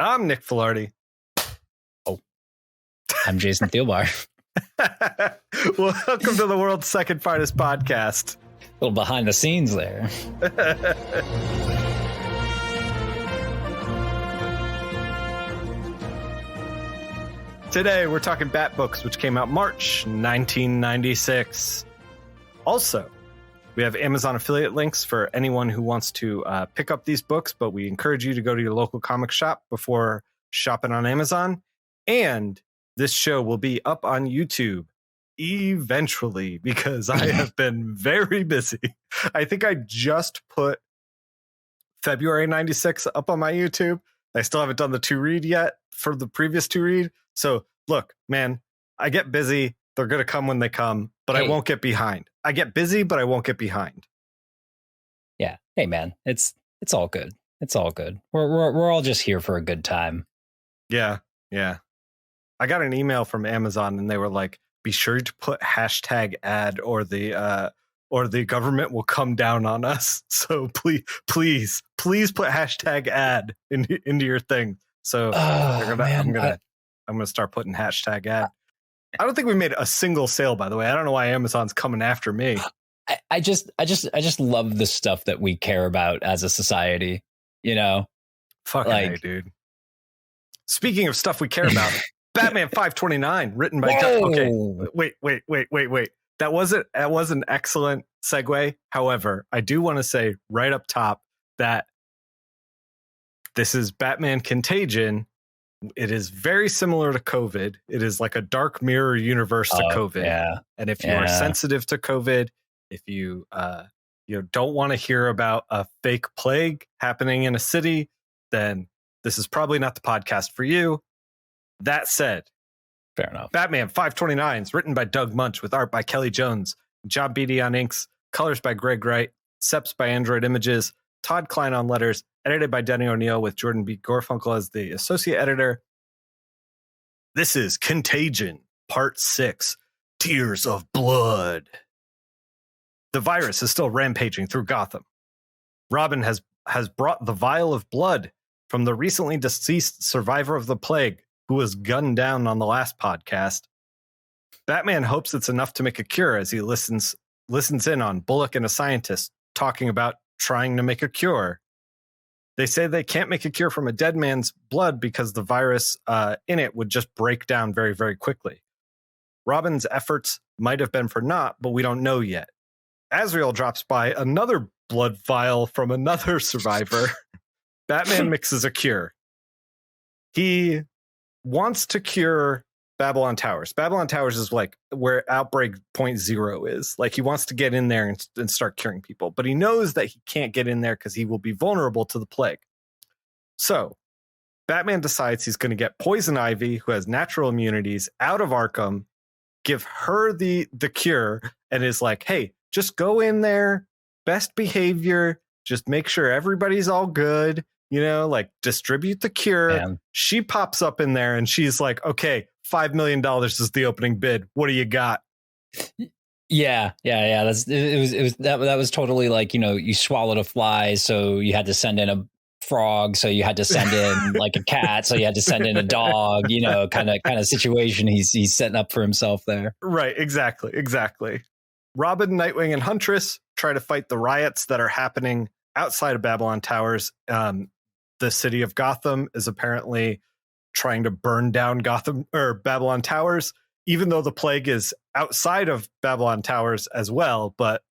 I'm Nick Filardi. Oh, I'm Jason Thielbar. Welcome to the world's second finest podcast. A little behind the scenes there. Today, we're talking Batbooks, which came out March 1996. Also, we have Amazon affiliate links for anyone who wants to pick up these books, but we encourage you to go to your local comic shop before shopping on Amazon. And this show will be up on YouTube eventually because I have been very busy. I think I just put February 96 up on my YouTube. I still haven't done the to read yet for the previous to read. So look, man, I get busy. They're going to come when they come, but I won't get behind. I get busy, but I won't get behind. Yeah. Hey, man, it's all good. It's all good. We're all just here for a good time. Yeah. Yeah. I got an email from Amazon and they were like, be sure to put hashtag ad or the government will come down on us. So please put hashtag ad into your thing. So I'm going to start putting hashtag ad. I don't think we made a single sale, by the way. I don't know why Amazon's coming after me. I just love the stuff that we care about as a society, you know? Fucking A, dude. Speaking of stuff we care about, Batman 529, written by... Okay, wait. That was an excellent segue. However, I do want to say right up top that this is Batman Contagion. It is very similar to COVID. It is like a dark mirror universe to COVID. Yeah. And if you are sensitive to COVID, if you don't want to hear about a fake plague happening in a city, then this is probably not the podcast for you. That said, fair enough. Batman 529 is written by Doug Munch with art by Kelly Jones, John Beatty on inks, colors by Greg Wright, Seps by Android Images, Todd Klein on letters, edited by Denny O'Neil with Jordan B. Gorfunkel as the associate editor. This is Contagion, Part 6, Tears of Blood. The virus is still rampaging through Gotham. Robin has brought the vial of blood from the recently deceased survivor of the plague who was gunned down on the last podcast. Batman hopes it's enough to make a cure as he listens in on Bullock and a scientist talking about trying to make a cure. They say they can't make a cure from a dead man's blood because the virus in it would just break down very, very quickly. Robin's efforts might have been for naught, but we don't know yet. Azrael drops by another blood vial from another survivor. Batman mixes a cure. He wants to cure Babylon Towers. Babylon Towers is like where outbreak 0.0 is. Like he wants to get in there and start curing people, but he knows that he can't get in there because he will be vulnerable to the plague. So Batman decides he's going to get Poison Ivy, who has natural immunities, out of Arkham, give her the cure, and is like, hey, just go in there, best behavior, just make sure everybody's all good, like distribute the cure. Man. She pops up in there and she's like, okay, $5 million is the opening bid. What do you got? Yeah. That was totally like, you swallowed a fly, so you had to send in a frog, so you had to send in like a cat, so you had to send in a dog, kind of situation he's setting up for himself there. Right. Exactly. Robin, Nightwing, and Huntress try to fight the riots that are happening outside of Babylon Towers. The city of Gotham is apparently trying to burn down Babylon Towers, even though the plague is outside of Babylon Towers as well. But,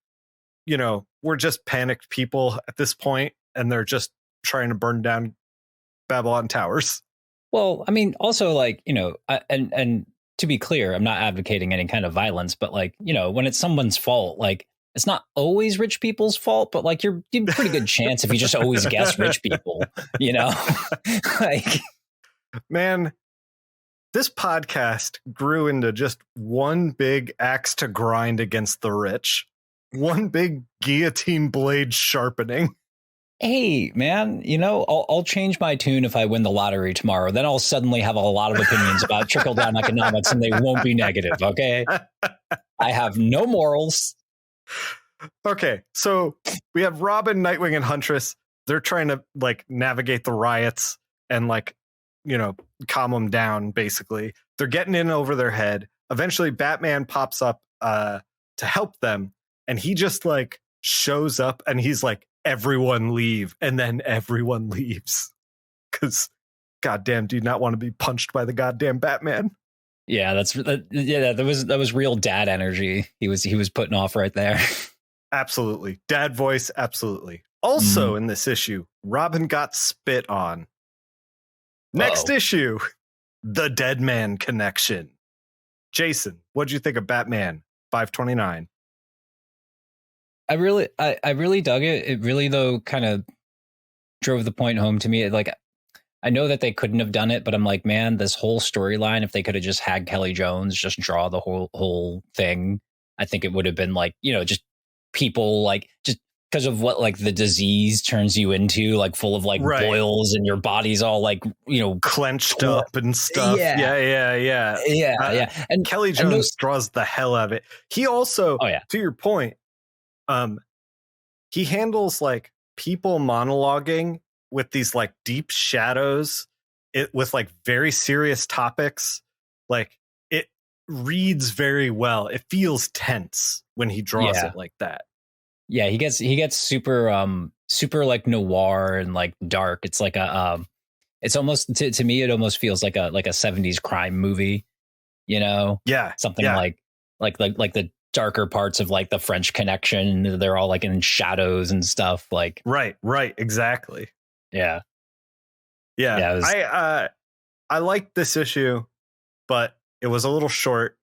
we're just panicked people at this point, and they're just trying to burn down Babylon Towers. Well, I mean, also like, and to be clear, I'm not advocating any kind of violence, but like, when it's someone's fault, like, it's not always rich people's fault, but like you're a pretty good chance if you just always guess rich people, like, man, this podcast grew into just one big axe to grind against the rich, one big guillotine blade sharpening. Hey, man, I'll change my tune if I win the lottery tomorrow. Then I'll suddenly have a lot of opinions about trickle down economics and they won't be negative. OK, I have no morals. Okay, so we have Robin, Nightwing, and Huntress. They're trying to like navigate the riots and like calm them down, basically. They're getting in over their head. Eventually, Batman pops up to help them, and he just like shows up and he's like, everyone leave, and then everyone leaves. Because goddamn, do you not want to be punched by the goddamn Batman? Yeah, that was real dad energy. He was putting off right there. Absolutely. Dad voice, absolutely. Also in this issue, Robin got spit on. Next issue, The Dead Man Connection. Jason, what'd you think of Batman 529? I really dug it. It really, though, kind of drove the point home to me. Like, I know that they couldn't have done it, but I'm like, man, this whole storyline, if they could have just had Kelly Jones just draw the whole thing, I think it would have been like, just people like just because of what like the disease turns you into, like full of like boils and your body's all like, clenched up and stuff. Yeah. And Kelly Jones draws the hell out of it. He also, to your point, he handles like people monologuing with these like deep shadows, with like very serious topics. Like it reads very well. It feels tense when he draws it like that. Yeah, he gets super like noir and like dark. It's like it's almost to me it almost feels like a 70s crime movie, Yeah. Something like the darker parts of like the French Connection. They're all like in shadows and stuff like. Right, exactly. Yeah. I liked this issue, but it was a little short.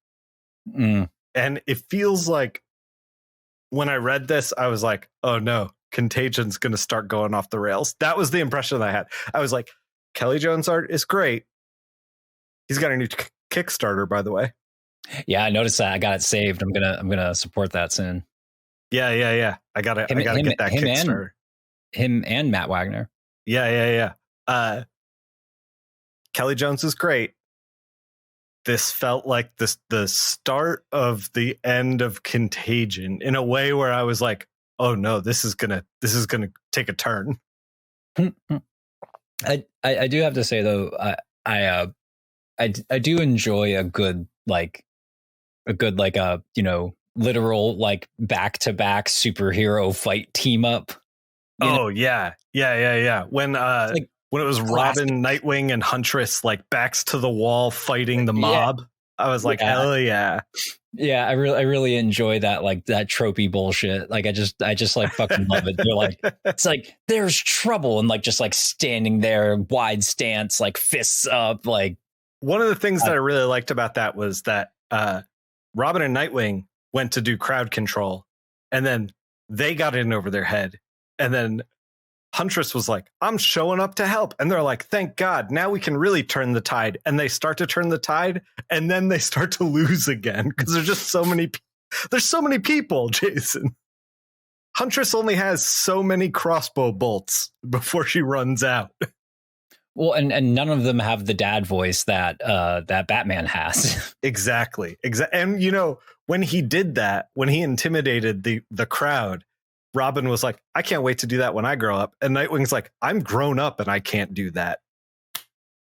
And it feels like when I read this, I was like, oh no, Contagion's going to start going off the rails. That was the impression that I had. I was like, Kelly Jones art is great. He's got a new Kickstarter, by the way. Yeah, I noticed that. I got it saved. I'm gonna support that soon. Yeah. I gotta get that Kickstarter. Him and Matt Wagner. Yeah. Kelly Jones is great. This felt like the start of the end of Contagion in a way where I was like, oh no, this is gonna take a turn. I do have to say though, I do enjoy a good literal like back-to-back superhero fight team up. Yeah. When it was classic. Robin, Nightwing, and Huntress like backs to the wall fighting the mob, I was like, hell yeah. Yeah, I really enjoy that, like that tropey bullshit. Like I just like fucking love it. They're like, it's like there's trouble, and like just like standing there, wide stance, like fists up. Like one of the things that I really liked about that was that Robin and Nightwing went to do crowd control, and then they got in over their head, and then Huntress was like, I'm showing up to help. And they're like, thank God, now we can really turn the tide. And they start to turn the tide, and then they start to lose again because there's just so many people, Jason. Huntress only has so many crossbow bolts before she runs out. Well, and none of them have the dad voice that Batman has. Exactly. And when he did that, when he intimidated the crowd, Robin was like, I can't wait to do that when I grow up. And Nightwing's like, I'm grown up and I can't do that.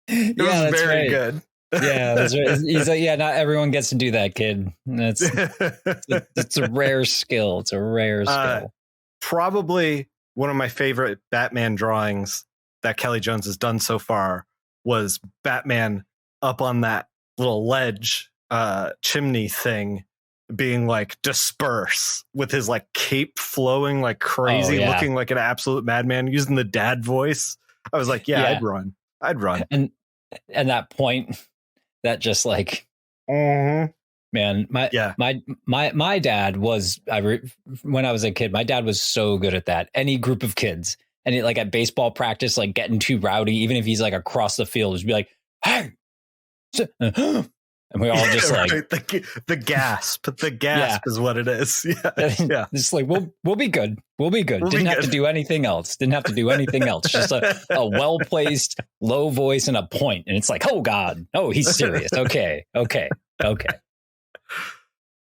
It was very good. Yeah, that's right. He's like, yeah, not everyone gets to do that, kid. It's a rare skill. It's a rare skill. Probably one of my favorite Batman drawings that Kelly Jones has done so far was Batman up on that little ledge chimney thing, being like disperse with his like cape flowing like crazy, looking like an absolute madman, using the dad voice. I was like, I'd run. And that point that just like, man, my dad was, when I was a kid, my dad was so good at that. Any group of kids, and like at baseball practice, like getting too rowdy, even if he's like across the field, just be like, hey, and we all just like the gasp is what it is. Yeah. It's like, we'll be good. Didn't have to do anything else. Just a well-placed low voice and a point. And it's like, oh God, oh, he's serious. Okay. You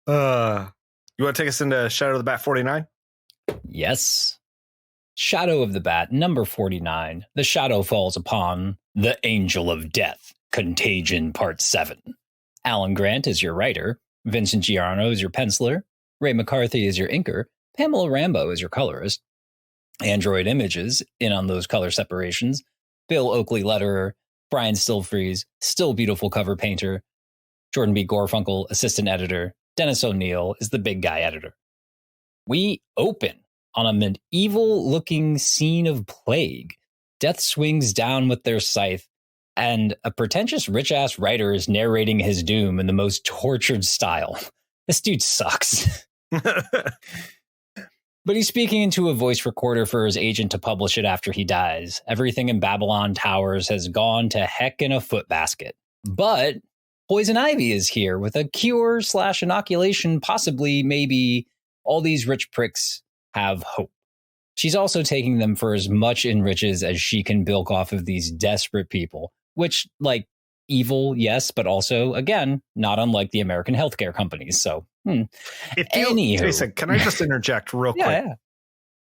want to take us into Shadow of the Bat 49? Yes. Shadow of the Bat, number 49. The shadow falls upon The Angel of Death, Contagion Part 7. Alan Grant is your writer. Vincent Giarno is your penciler. Ray McCarthy is your inker. Pamela Rambo is your colorist. Android Images, in on those color separations. Bill Oakley letterer. Brian Stillfreeze, still beautiful cover painter. Jordan B. Gorfunkel, assistant editor. Dennis O'Neill is the big guy editor. We open on a medieval-looking scene of plague. Death swings down with their scythe, and a pretentious rich-ass writer is narrating his doom in the most tortured style. This dude sucks. But he's speaking into a voice recorder for his agent to publish it after he dies. Everything in Babylon Towers has gone to heck in a footbasket. But Poison Ivy is here with a cure/inoculation, possibly, maybe. All these rich pricks have hope. She's also taking them for as much in riches as she can bilk off of these desperate people, which, like, evil, yes, but also, again, not unlike the American healthcare companies. So, anywho. Jason, can I just interject real quick? Yeah.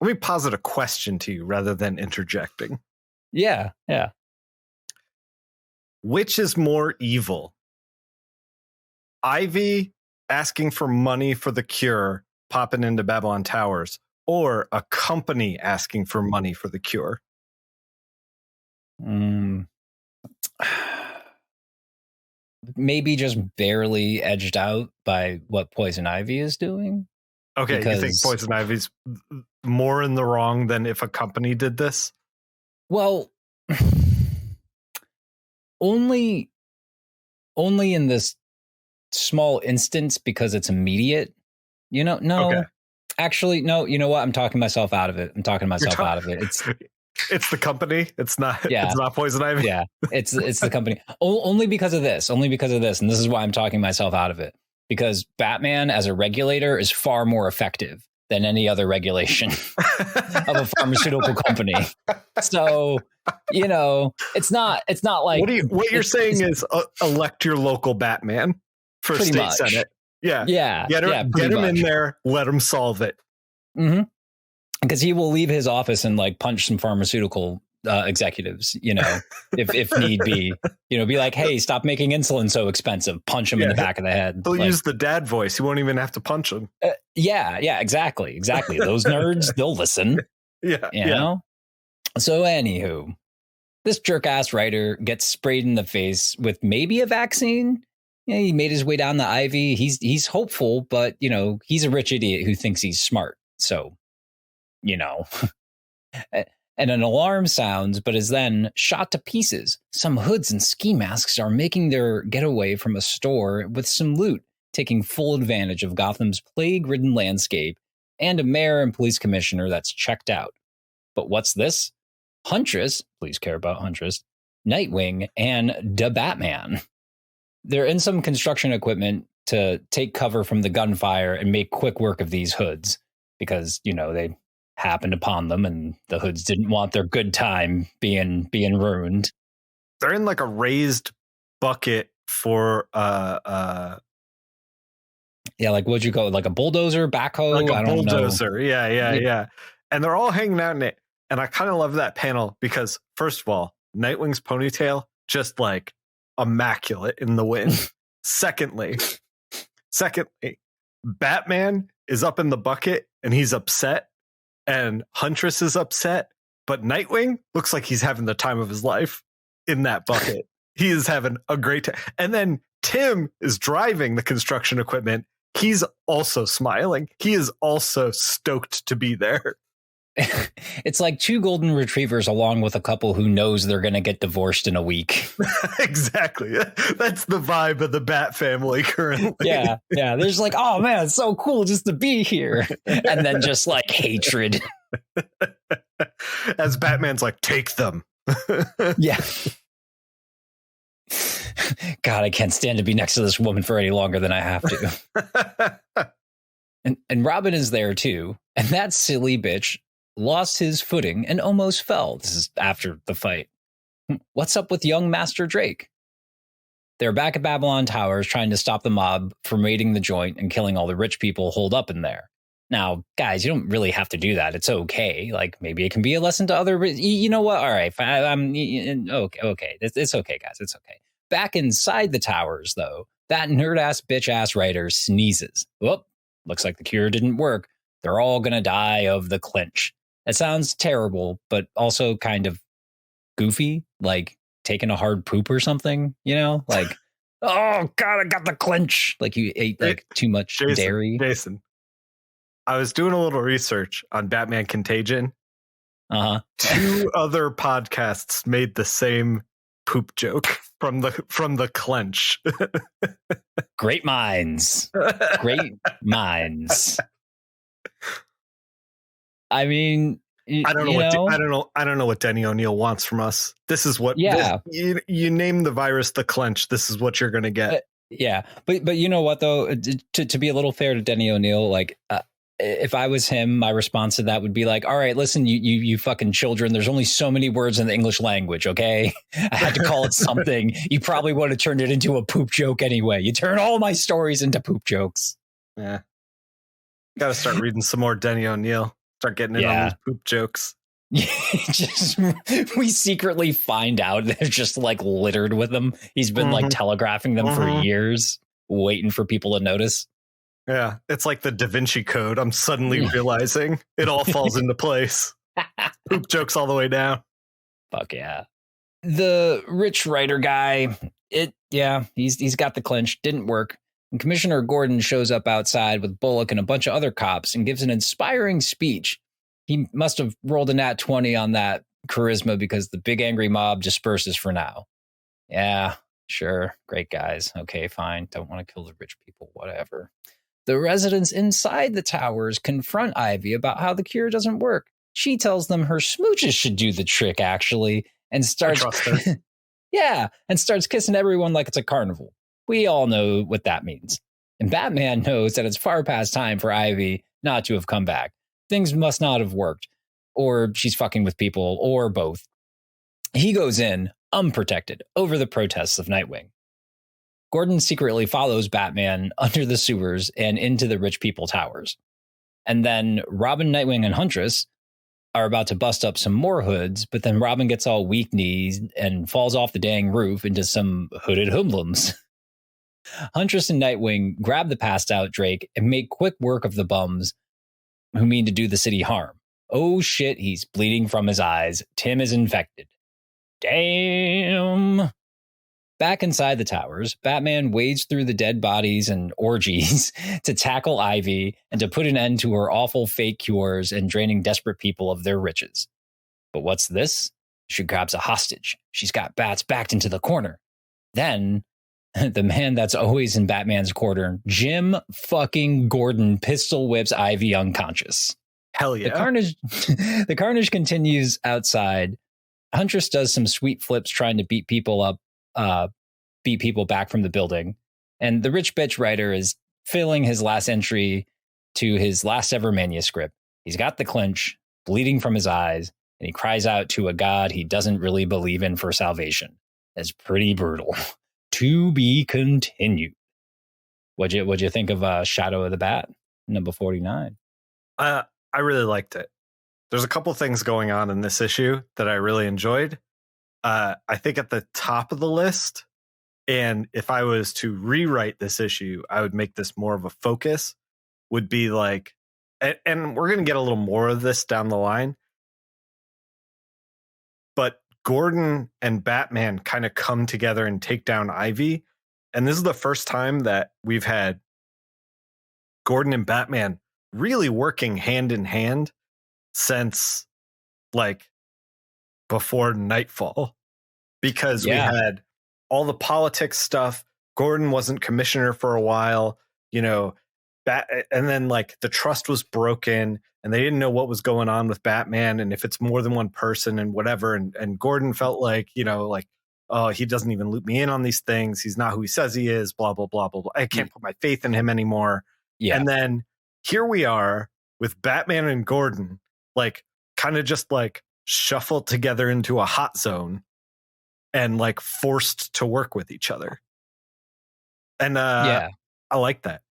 Let me posit a question to you rather than interjecting. Yeah. Which is more evil? Ivy asking for money for the cure, popping into Babylon Towers, or a company asking for money for the cure? Maybe just barely edged out by what Poison Ivy is doing. Okay, you think Poison Ivy's more in the wrong than if a company did this? Well, only in this small instance because it's immediate. No. Okay. Actually, no, you know what? I'm talking myself out of it. It's the company. It's not Poison Ivy. Yeah, it's the company. Only because of this. And this is why I'm talking myself out of it. Because Batman as a regulator is far more effective than any other regulation of a pharmaceutical company. So, it's not like what you're saying is elect your local Batman for state senate. Yeah. Get him in there. Let him solve it. Mm-hmm. Because he will leave his office and like punch some pharmaceutical executives, if need be. Be like, hey, stop making insulin so expensive. Punch him in the back of the head. He'll use the dad voice. He won't even have to punch him. Yeah, exactly. Those nerds, they'll listen. Yeah. You know? So anywho, this jerk-ass writer gets sprayed in the face with maybe a vaccine. He made his way down the Ivy. He's hopeful, but, he's a rich idiot who thinks he's smart. So, and an alarm sounds, but is then shot to pieces. Some hoods and ski masks are making their getaway from a store with some loot, taking full advantage of Gotham's plague-ridden landscape and a mayor and police commissioner that's checked out. But what's this? Huntress, please care about Huntress, Nightwing, and the Batman. They're in some construction equipment to take cover from the gunfire and make quick work of these hoods because, they happened upon them and the hoods didn't want their good time being ruined. They're in like a raised bucket for like what'd you call it? Like a bulldozer, backhoe? Like a bulldozer. Yeah. And they're all hanging out in it. And I kind of love that panel because first of all, Nightwing's ponytail just like immaculate in the wind. Secondly, Batman is up in the bucket and he's upset, and Huntress is upset, but Nightwing looks like he's having the time of his life in that bucket. He is having a great time. And then Tim is driving the construction equipment. He's also smiling. He is also stoked to be there. It's like two golden retrievers along with a couple who knows they're going to get divorced in a week. Exactly. That's the vibe of the Bat family currently. Yeah. There's like, oh man, it's so cool just to be here. And then just like hatred. As Batman's like, take them. Yeah. God, I can't stand to be next to this woman for any longer than I have to. And Robin is there too. And that silly bitch lost his footing and almost fell. This is after the fight. What's up with young Master Drake? They're back at Babylon Towers trying to stop the mob from raiding the joint and killing all the rich people holed up in there. Now, guys, you don't really have to do that. It's okay. Like maybe it can be a lesson to other. You know what? All right, I'm okay. It's okay, guys. It's okay. Back inside the towers, though, that nerd ass bitch ass writer sneezes. Whoop! Looks like the cure didn't work. They're all gonna die of the clinch. That sounds terrible, but also kind of goofy, like taking a hard poop or something. You know, like oh god, I got the clinch. Like you ate like too much dairy. Jason. I was doing a little research on Batman Contagion. Two other podcasts made the same poop joke from the clench. Great minds. Great minds. I mean, I don't know what Denny O'Neil wants from us. This is what you name the virus the clench. This is what you're going to get. Yeah. But you know what though, to be a little fair to Denny O'Neil, like if I was him, my response to that would be like, all right, listen, you fucking children, there's only so many words in the English language, okay? I had to call it something. You probably would have turned it into a poop joke anyway. You turn all my stories into poop jokes. Yeah. Got to start reading some more Denny O'Neil. Start getting in on these poop jokes. We secretly find out they're just like littered with them. He's been like telegraphing them for years, waiting for people to notice. Yeah, it's like the Da Vinci Code. I'm suddenly realizing it all falls into place. Poop jokes all the way down. Fuck yeah. The rich writer guy, he's got the clinch. Didn't work. And Commissioner Gordon shows up outside with Bullock and a bunch of other cops and gives an inspiring speech. He must have rolled a nat 20 on that charisma because the big angry mob disperses for now. Yeah, sure. Great guys. Okay, fine. Don't want to kill the rich people. Whatever. The residents inside the towers confront Ivy about how the cure doesn't work. She tells them her smooches should do the trick, actually, and starts and starts kissing everyone like it's a carnival. We all know what that means. And Batman knows that it's far past time for Ivy not to have come back. Things must not have worked, or she's fucking with people, or both. He goes in, unprotected, over the protests of Nightwing. Gordon secretly follows Batman under the sewers and into the rich people towers. And then Robin, Nightwing, and Huntress are about to bust up some more hoods, but then Robin gets all weak-kneed and falls off the dang roof into some hooded hoodlums. Huntress and Nightwing grab the passed out Drake and make quick work of the bums who mean to do the city harm. Oh shit, he's bleeding from his eyes. Tim is infected. Damn. Back inside the towers, Batman wades through the dead bodies and orgies to tackle Ivy and to put an end to her awful fake cures and draining desperate people of their riches. But what's this? She grabs a hostage. She's got Bats backed into the corner. Then, the man that's always in Batman's corner, Jim fucking Gordon, pistol whips Ivy unconscious. Hell yeah. The carnage continues outside. Huntress does some sweet flips trying to beat people back from the building. And the rich bitch writer is filling his last entry to his last ever manuscript. He's got the clinch, bleeding from his eyes, and he cries out to a god he doesn't really believe in for salvation. It's pretty brutal. To be continued. What'd you think of Shadow of the Bat, number 49? I really liked it. There's a couple things going on in this issue that I really enjoyed. I think at the top of the list, and if I was to rewrite this issue, I would make this more of a focus, would be like, and we're going to get a little more of this down the line, but Gordon and Batman kind of come together and take down Ivy. And this is the first time that we've had Gordon and Batman really working hand in hand since like before Nightfall, because we had all the politics stuff. Gordon wasn't commissioner for a while, and then like the trust was broken and they didn't know what was going on with Batman and if it's more than one person and whatever. And Gordon felt like, oh, he doesn't even loop me in on these things. He's not who he says he is, blah, blah, blah, blah, blah. I can't put my faith in him anymore. Yeah. And then here we are with Batman and Gordon, like kind of just like shuffled together into a hot zone and like forced to work with each other. And I like that.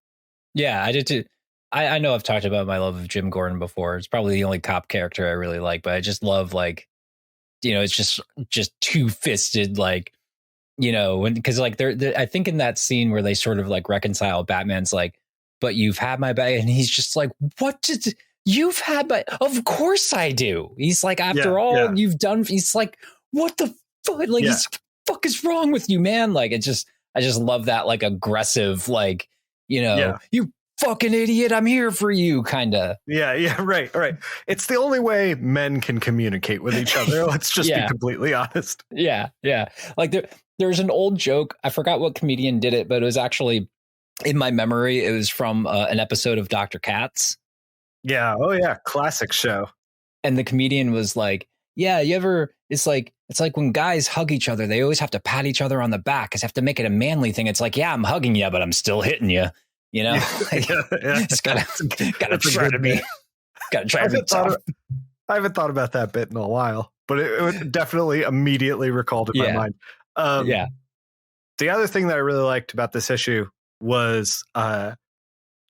Yeah, I did too. I know I've talked about my love of Jim Gordon before. It's probably the only cop character I really like, but I just love like, it's just two-fisted, like, because like they're I think in that scene where they sort of like reconcile, Batman's like, but you've had my back, and he's just like, what did you've had my, of course I do. He's like, after all you've done, he's like, what the fuck, like, fuck is wrong with you, man? Like, I just love that, like, aggressive, like, you fucking idiot, I'm here for you kind of. Yeah, right. It's the only way men can communicate with each other. Let's just be completely honest. Yeah. Like there's an old joke. I forgot what comedian did it, but it was actually in my memory. It was from an episode of Dr. Katz. Yeah. Oh yeah. Classic show. And the comedian was like, yeah, it's like when guys hug each other, they always have to pat each other on the back because they have to make it a manly thing. It's like, yeah, I'm hugging you, but I'm still hitting you. It's gotta try to be tough. I haven't thought about that bit in a while, but it definitely immediately recalled in my mind. The other thing that I really liked about this issue was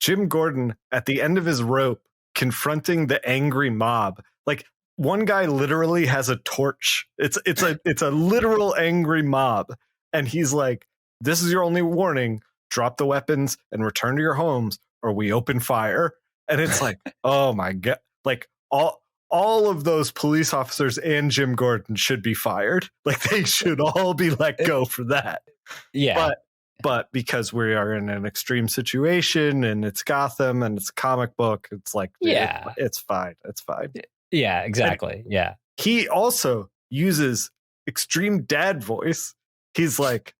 Jim Gordon at the end of his rope confronting the angry mob. Like, one guy literally has a torch. It's a literal angry mob, and he's like, "This is your only warning. Drop the weapons and return to your homes, or we open fire." And it's like, oh my God, like all of those police officers and Jim Gordon should be fired. Like, they should all be let go for that. Yeah. But because we are in an extreme situation and it's Gotham and it's a comic book, it's like, dude, it's fine. It's fine. Yeah, exactly. And he also uses extreme dad voice. He's like,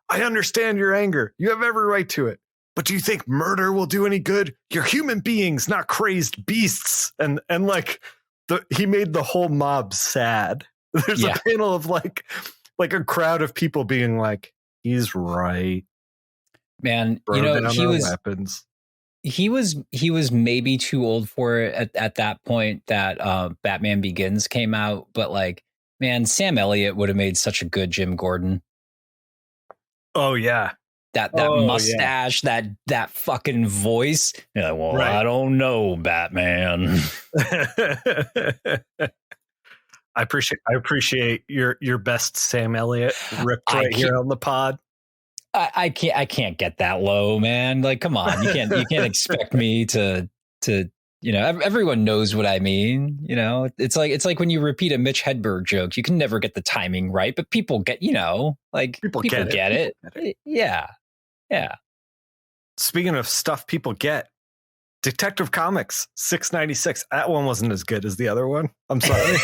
I understand your anger. You have every right to it. But do you think murder will do any good? You're human beings, not crazed beasts. And like he made the whole mob sad. There's a panel of like a crowd of people being like, he's right. Man, weapons. He was maybe too old for it at that point that Batman Begins came out. But like, man, Sam Elliott would have made such a good Jim Gordon. Oh yeah, that mustache, that fucking voice. Yeah, well, right. I don't know, Batman. I appreciate your best Sam Elliott ripped right here on the pod. I can't get that low, man. Like, come on, you can't expect me to. Everyone knows what I mean. It's like when you repeat a Mitch Hedberg joke, you can never get the timing right, but people get, people get it. Yeah. Speaking of stuff people get, Detective Comics 696. That one wasn't as good as the other one. I'm sorry.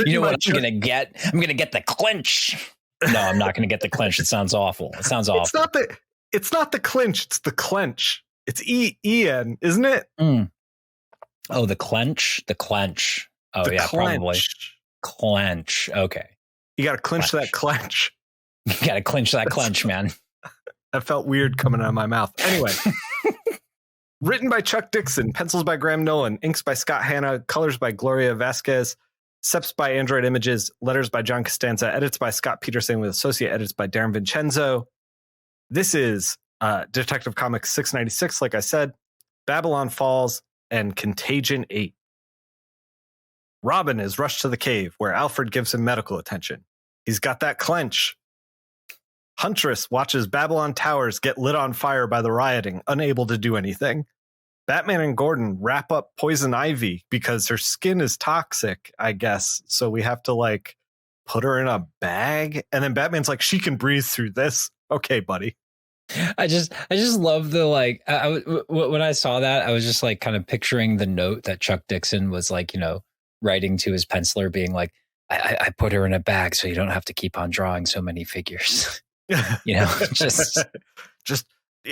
You know what I'm gonna get? I'm gonna get the clinch. No, I'm not gonna get the clinch. It sounds awful. It's not the clinch. It's the clench. It's E-N, isn't it? Mm. Oh, the clench? The clench. Oh, yeah, probably. Clench. Okay. You got to clinch that clench. You got to clinch that clench, man. That felt weird coming out of my mouth. Anyway. Written by Chuck Dixon, pencils by Graham Nolan, inks by Scott Hanna, colors by Gloria Vasquez, seps by Android Images, letters by John Costanza, edits by Scott Peterson with associate edits by Darren Vincenzo. This is Detective Comics 696, like I said, Babylon Falls, and Contagion 8. Robin is rushed to the cave where Alfred gives him medical attention. He's got that clench. Huntress watches Babylon Towers get lit on fire by the rioting, unable to do anything. Batman and Gordon wrap up Poison Ivy because her skin is toxic, I guess. So we have to like put her in a bag. And then Batman's like, she can breathe through this. Okay, buddy. I just love the like. When I saw that, I was just like kind of picturing the note that Chuck Dixon was like, writing to his penciler, being like, I put her in a bag so you don't have to keep on drawing so many figures. just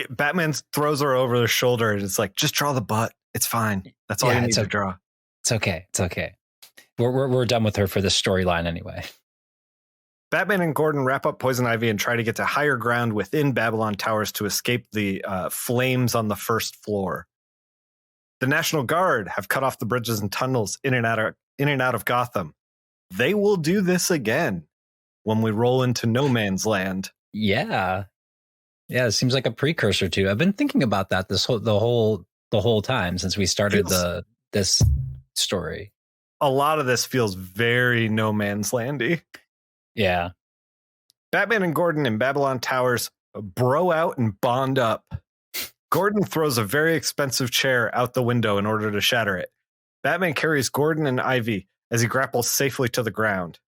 Batman throws her over the shoulder and it's like, just draw the butt. It's fine. That's all you need to draw. It's okay. We're done with her for this storyline anyway. Batman and Gordon wrap up Poison Ivy and try to get to higher ground within Babylon Towers to escape the flames on the first floor. The National Guard have cut off the bridges and tunnels in and out of Gotham. They will do this again when we roll into No Man's Land. Yeah. Yeah, it seems like a precursor to. I've been thinking about that the whole time since we started this story. A lot of this feels very No Man's Landy. Yeah. Batman and Gordon in Babylon Towers bro out and bond up. Gordon throws a very expensive chair out the window in order to shatter it. Batman carries Gordon and Ivy as he grapples safely to the ground.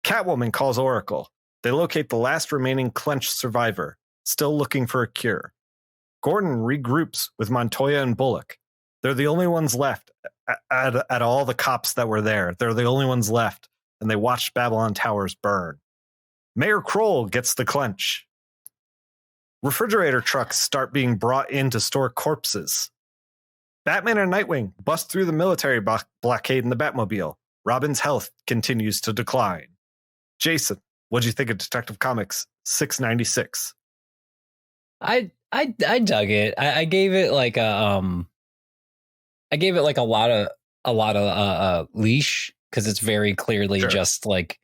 Catwoman calls Oracle. They locate the last remaining clenched survivor, still looking for a cure. Gordon regroups with Montoya and Bullock. They're the only ones left at all the cops that were there. They're the only ones left, and they watched Babylon Towers burn. Mayor Kroll gets the clench. Refrigerator trucks start being brought in to store corpses. Batman and Nightwing bust through the military blockade in the Batmobile. Robin's health continues to decline. Jason, what'd you think of Detective Comics 696? I dug it. I gave it like a lot of leash because it's very clearly just like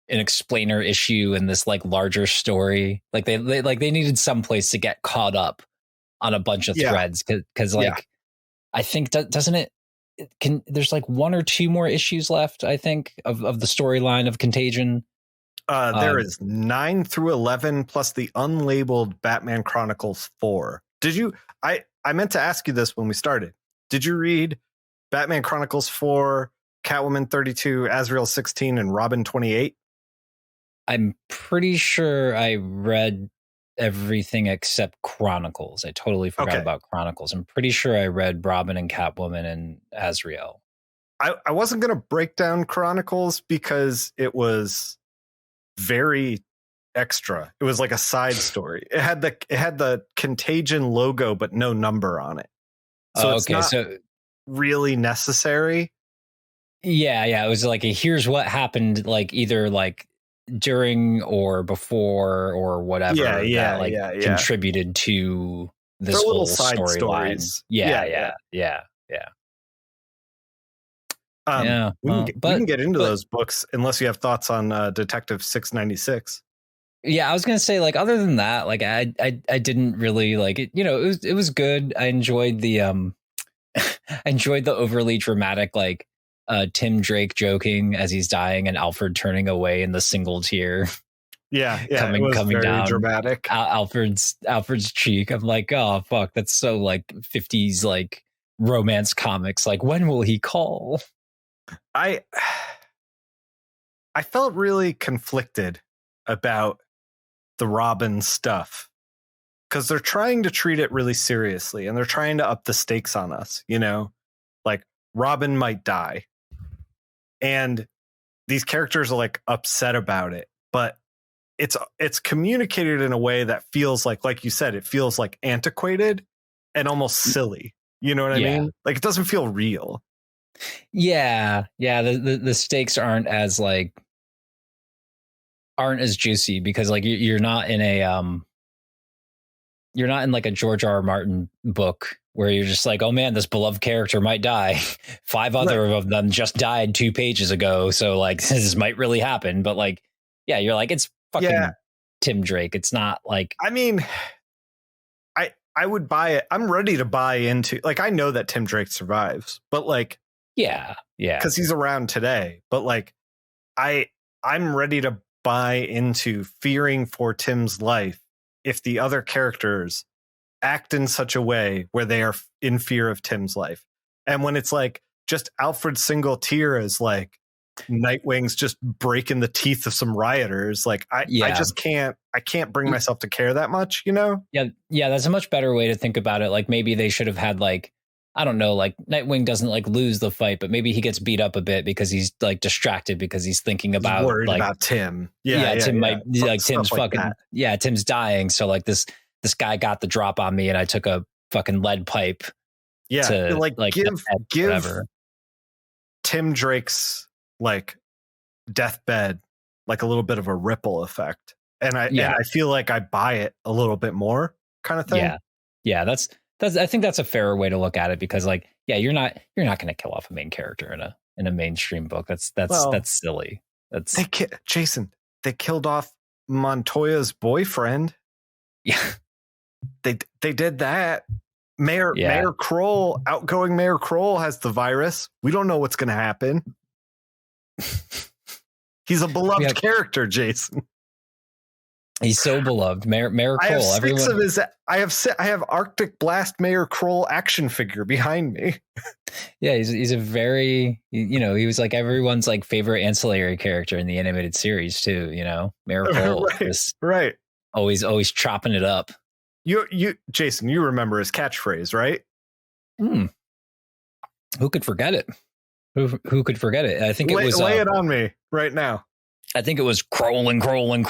an explainer issue in this like larger story. Like they needed some place to get caught up on a bunch of threads because I think there's like one or two more issues left, I think, of the storyline of Contagion. There is 9 through 11 plus the unlabeled Batman Chronicles 4. Did you? I meant to ask you this when we started. Did you read Batman Chronicles 4, Catwoman 32, Azrael 16, and Robin 28? I'm pretty sure I read everything except Chronicles. I totally forgot about Chronicles. I'm pretty sure I read Robin and Catwoman and Azrael. I wasn't going to break down Chronicles because it was very extra. It was like a side story. It had the Contagion logo but no number on it. So it's not really necessary. Yeah. It was like here's what happened, like either like during or before or whatever that contributed to this whole storyline. Yeah. We can get into those books unless you have thoughts on Detective 696. Yeah, I was gonna say, like, other than that, like I didn't really like it. You know, it was good. I enjoyed the overly dramatic like Tim Drake joking as he's dying and Alfred turning away in the single tear. Coming very down dramatic. Alfred's cheek. I'm like, oh fuck, that's so like 50s like romance comics. Like, when will he call? I felt really conflicted about the Robin stuff because they're trying to treat it really seriously and they're trying to up the stakes on us, you know, like Robin might die and these characters are like upset about it, but it's communicated in a way that feels like you said, it feels like antiquated and almost silly. You know what I mean? Like it doesn't feel real. Yeah. The stakes aren't as juicy because like you're not in like a George R.R. Martin book where you're just like, oh man, this beloved character might die. 5 other of them just died 2 pages ago, so like this might really happen. But like, yeah, you're like, it's fucking Tim Drake. It's not like, I mean, I would buy it. I'm ready to buy into, like, I know that Tim Drake survives, but like, yeah, because he's around today. But like, I'm ready to buy into fearing for Tim's life if the other characters act in such a way where they are in fear of Tim's life. And when it's like just Alfred's single tear is like Nightwing's just breaking the teeth of some rioters. Like I just can't bring myself to care that much, you know? Yeah, that's a much better way to think about it. Like maybe they should have had like, I don't know, like Nightwing doesn't like lose the fight, but maybe he gets beat up a bit because he's like distracted because he's thinking about worried like about Tim. Tim might like Tim's like fucking that. Tim's dying. So like this guy got the drop on me and I took a fucking lead pipe. To like give Tim Drake's like deathbed like a little bit of a ripple effect. And I feel like I buy it a little bit more kind of thing. Yeah, that's I think that's a fairer way to look at it because like, yeah, you're not going to kill off a main character in a mainstream book. That's silly. Jason, they killed off Montoya's boyfriend. Yeah. They did that. Mayor Kroll, outgoing Mayor Kroll has the virus. We don't know what's going to happen. He's a beloved character, Jason. He's so beloved, Mayor Kroll. I have Arctic Blast Mayor Kroll action figure behind me. Yeah, he's a very, he was like everyone's like favorite ancillary character in the animated series too. Mayor Kroll, right. Always chopping it up. Jason, you remember his catchphrase, right? Who could forget it? Who could forget it? I think it was. Lay it on me right now. I think it was crawling. What?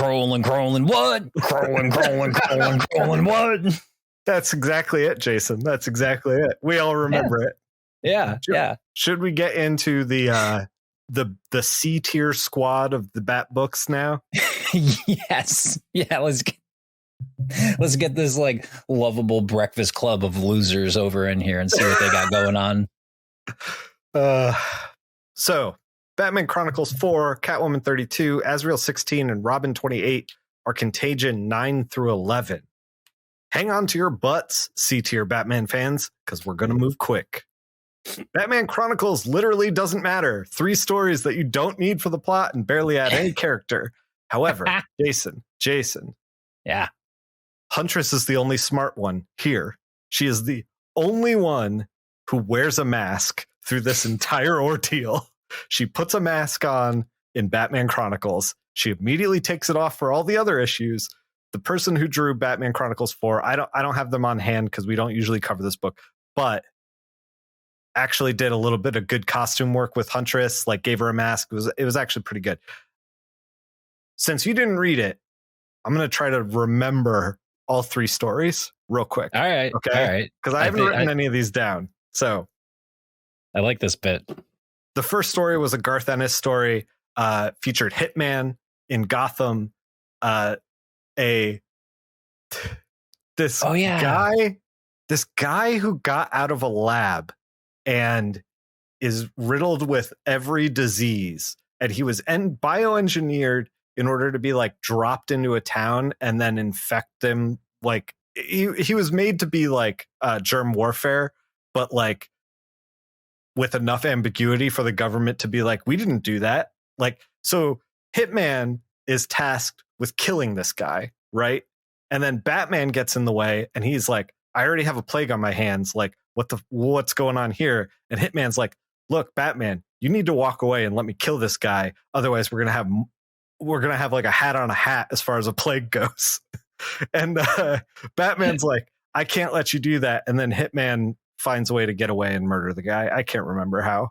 Crawling, what? That's exactly it, Jason. That's exactly it. We all remember it. Yeah. Should we get into the C tier squad of the Batbooks now? Yes. Yeah. Let's get this like lovable breakfast club of losers over in here and see what they got going on. So Batman Chronicles 4, Catwoman 32, Azrael 16, and Robin 28 are Contagion 9 through 11. Hang on to your butts, C-tier Batman fans, because we're going to move quick. Batman Chronicles literally doesn't matter. 3 stories that you don't need for the plot and barely add any character. However, Jason. Yeah. Huntress is the only smart one here. She is the only one who wears a mask through this entire ordeal. She puts a mask on in Batman Chronicles. She immediately takes it off for all the other issues. The person who drew Batman Chronicles 4, I don't have them on hand because we don't usually cover this book, but actually did a little bit of good costume work with Huntress, like gave her a mask. It was actually pretty good. Since you didn't read it, I'm going to try to remember all 3 stories real quick. All right. Okay. All right. Because I haven't written any of these down. So I like this bit. The first story was a Garth Ennis story, featured Hitman in Gotham. This guy who got out of a lab and is riddled with every disease, and he was bioengineered in order to be like dropped into a town and then infect them. Like he was made to be like germ warfare, but like with enough ambiguity for the government to be like, we didn't do that. Like, so Hitman is tasked with killing this guy, right? And then Batman gets in the way and he's like, I already have a plague on my hands. Like, what's going on here? And Hitman's like, look, Batman, you need to walk away and let me kill this guy. Otherwise, we're going to have like a hat on a hat as far as a plague goes. And Batman's like, I can't let you do that. And then Hitman finds a way to get away and murder the guy. I can't remember how.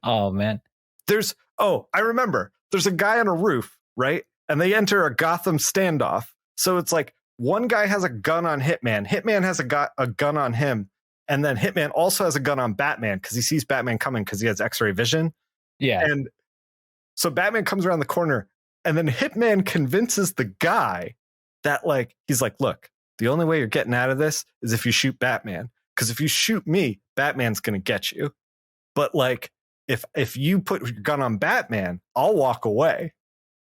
Oh man. I remember. There's a guy on a roof, right? And they enter a Gotham standoff. So it's like one guy has a gun on Hitman. Hitman has a gun on him. And then Hitman also has a gun on Batman because he sees Batman coming because he has X-ray vision. Yeah. And so Batman comes around the corner and then Hitman convinces the guy that like, he's like, look, the only way you're getting out of this is if you shoot Batman. Because if you shoot me, Batman's going to get you. But like, if you put your gun on Batman, I'll walk away.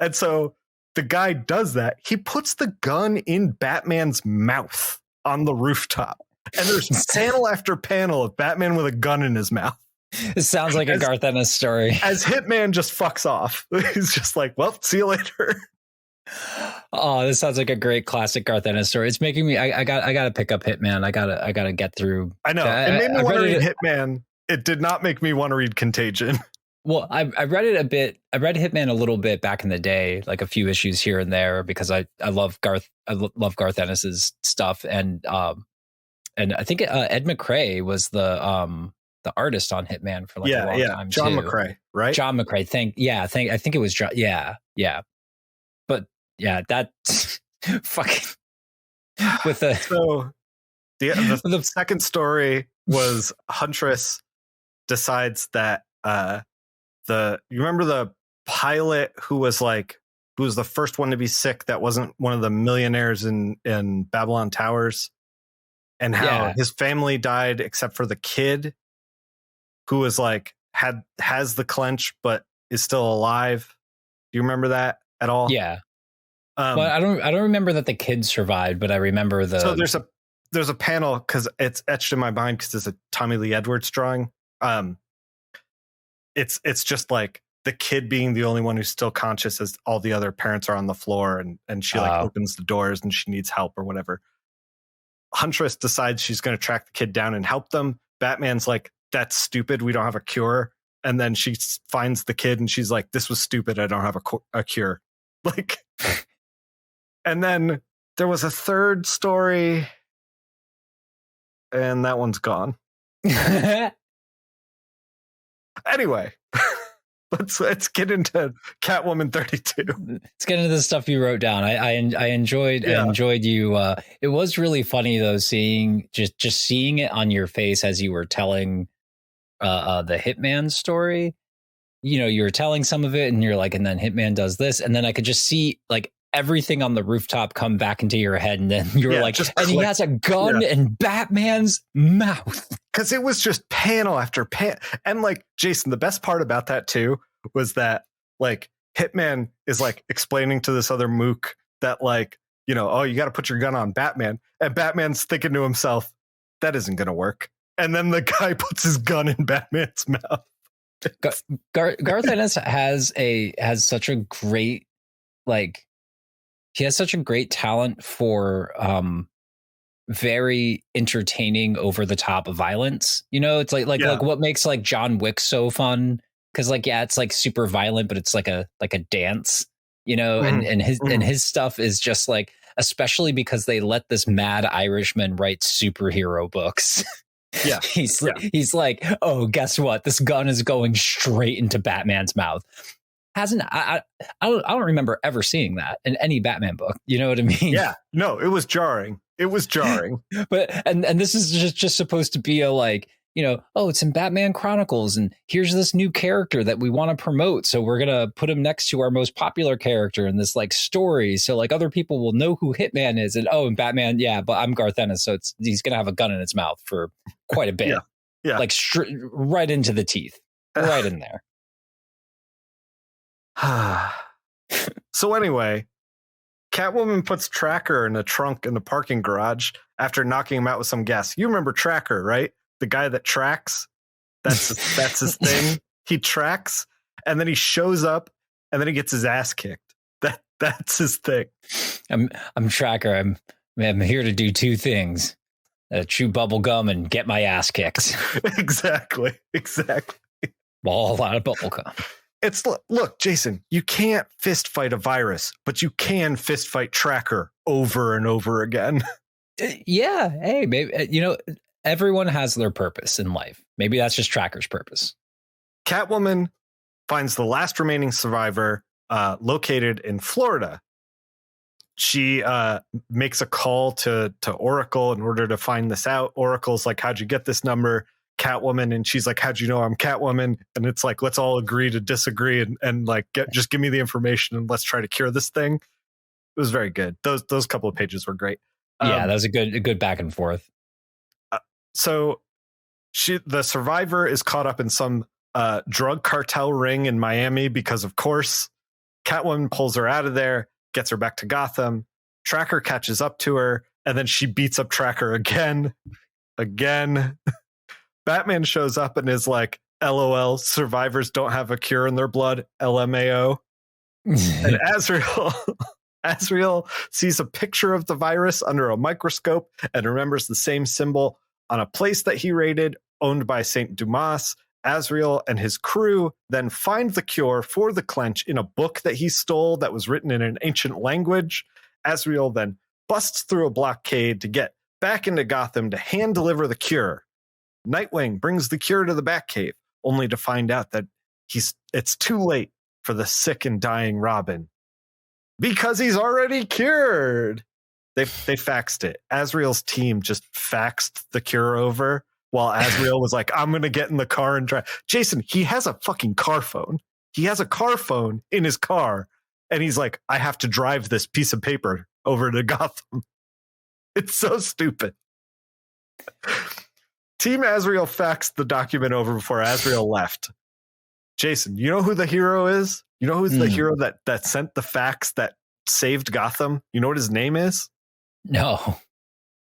And so the guy does that. He puts the gun in Batman's mouth on the rooftop. And there's panel after panel of Batman with a gun in his mouth. It sounds like a Garth Ennis story. As Hitman just fucks off. He's just like, well, see you later. Oh, this sounds like a great classic Garth Ennis story. It's making me. I got to pick up Hitman. I gotta get through. I know. It made me want to read Hitman. It did not make me want to read Contagion. Well, I read it a bit. I read Hitman a little bit back in the day, like a few issues here and there, because I love Garth. I love Garth Ennis's stuff, and I think Ed McRae was the artist on Hitman for like a long time. John too. McRae, right? John McRae. I think it was John. Yeah. But yeah, that fucking with the so the second story was Huntress decides that you remember the pilot who was the first one to be sick that wasn't one of the millionaires in Babylon Towers, and how his family died except for the kid who was like has the clench but is still alive. Do you remember that at all? Yeah. Well, I don't remember that the kid survived, but I remember So there's a panel because it's etched in my mind because it's a Tommy Lee Edwards drawing. It's just like the kid being the only one who's still conscious as all the other parents are on the floor, and she like opens the doors and she needs help or whatever. Huntress decides she's going to track the kid down and help them. Batman's like, that's stupid. We don't have a cure. And then she finds the kid and she's like, this was stupid. I don't have a cure. Like, and then there was a third story and that one's gone. Anyway, let's get into Catwoman 32. Let's get into the stuff you wrote down. I enjoyed you. It was really funny though, seeing it on your face as you were telling the Hitman story. You know, you were telling some of it and you're like, and then Hitman does this, and then I could just see like everything on the rooftop come back into your head, and then you were like, and he has a gun in Batman's mouth. Because it was just panel after panel. And like, Jason, the best part about that too was that like Hitman is like explaining to this other mook that like, you know, oh, you got to put your gun on Batman. And Batman's thinking to himself, that isn't going to work. And then the guy puts his gun in Batman's mouth. Garth Ennis has such a great, like, he has such a great talent for very entertaining, over the top violence. You know, it's like what makes like John Wick so fun, because like, yeah, it's like super violent, but it's like a dance, you know. And his stuff is just like, especially because they let this mad Irishman write superhero books. Yeah. He's like, oh, guess what? This gun is going straight into Batman's mouth. I don't remember ever seeing that in any Batman book. You know what I mean? Yeah. No, it was jarring. But and this is just supposed to be a like, you know, oh, it's in Batman Chronicles, and here's this new character that we want to promote, so we're gonna put him next to our most popular character in this like story, so like other people will know who Hitman is. And and Batman, yeah, but I'm Garth Ennis, so he's gonna have a gun in its mouth for quite a bit. Yeah. Like right into the teeth, right in there. So anyway, Catwoman puts Tracker in a trunk in the parking garage after knocking him out with some gas. You remember Tracker, right? The guy that tracks. That's his thing. He tracks, and then he shows up, and then he gets his ass kicked. That's his thing. I'm Tracker. I'm here to do two things: chew bubble gum and get my ass kicked. Exactly. Ball, a lot of bubble gum. It's look, Jason, you can't fist fight a virus, but you can fist fight Tracker over and over again. Yeah. Hey, maybe, you know, everyone has their purpose in life. Maybe that's just Tracker's purpose. Catwoman finds the last remaining survivor located in Florida. She makes a call to Oracle in order to find this out. Oracle's like, how'd you get this number? Catwoman, and she's like, how'd you know I'm Catwoman? And it's like, let's all agree to disagree and like just give me the information and let's try to cure this thing. It was very good. Those couple of pages were great. Yeah, that was a good back and forth. So the survivor is caught up in some drug cartel ring in Miami because, of course, Catwoman pulls her out of there, gets her back to Gotham. Tracker catches up to her, and then she beats up Tracker again. Batman shows up and is like, LOL, survivors don't have a cure in their blood, LMAO. And Azrael sees a picture of the virus under a microscope and remembers the same symbol on a place that he raided, owned by Saint Dumas. Azrael and his crew then find the cure for the clench in a book that he stole that was written in an ancient language. Azrael then busts through a blockade to get back into Gotham to hand deliver the cure. Nightwing brings the cure to the Batcave, only to find out that it's too late for the sick and dying Robin. Because he's already cured. They faxed it. Azrael's team just faxed the cure over while Azrael was like, I'm going to get in the car and drive. Jason, he has a fucking car phone. He has a car phone in his car. And he's like, I have to drive this piece of paper over to Gotham. It's so stupid. Team Azrael faxed the document over before Azrael left. Jason, you know who the hero is? You know who's the hero that sent the fax that saved Gotham? You know what his name is? No.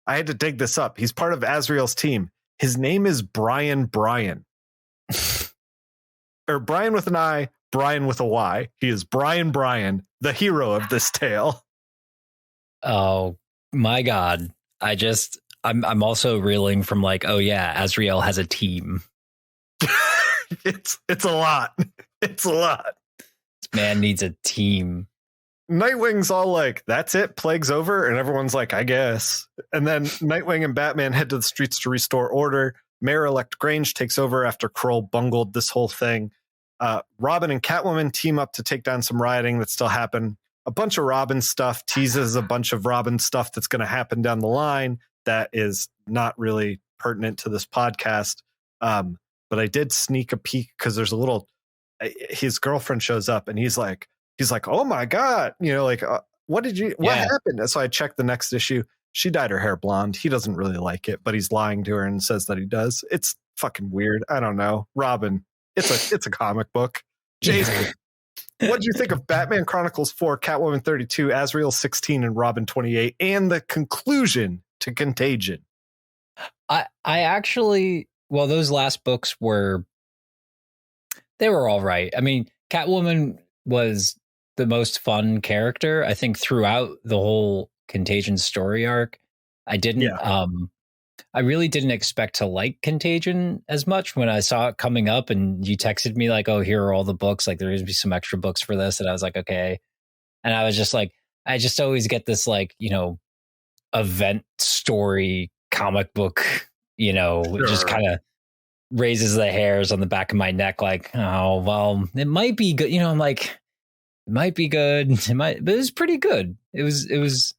I had to dig this up. He's part of Azrael's team. His name is Brian Bryan. Or Brian with an I, Brian with a Y. He is Brian Bryan, the hero of this tale. Oh my God. I'm also reeling from like, oh yeah, Azrael has a team. It's a lot. It's a lot. This man needs a team. Nightwing's all like, that's it, plague's over, and everyone's like, I guess. And then Nightwing and Batman head to the streets to restore order. Mayor-elect Grange takes over after Kroll bungled this whole thing. Robin and Catwoman team up to take down some rioting that still happened. A bunch of Robin stuff teases a bunch of Robin stuff that's going to happen down the line that is not really pertinent to this podcast. But I did sneak a peek because there's a little, his girlfriend shows up and he's like, oh my God, like, what happened? And so I checked the next issue. She dyed her hair blonde. He doesn't really like it, but he's lying to her and says that he does. It's fucking weird. I don't know. Robin, it's a comic book. Jason, what did you think of Batman Chronicles 4, Catwoman 32, Azrael 16, and Robin 28, and the conclusion to Contagion? I actually, well, those last books they were all right. I mean, Catwoman was the most fun character, I think, throughout the whole Contagion story arc. I really didn't expect to like Contagion as much when I saw it coming up and you texted me like, oh, here are all the books. Like, there's going to be some extra books for this. And I was like, okay. And I was just like, I just always get this like, event story comic book, It just kind of raises the hairs on the back of my neck. Like, oh, well, it might be good. I'm like, it might be good. But it was pretty good. It was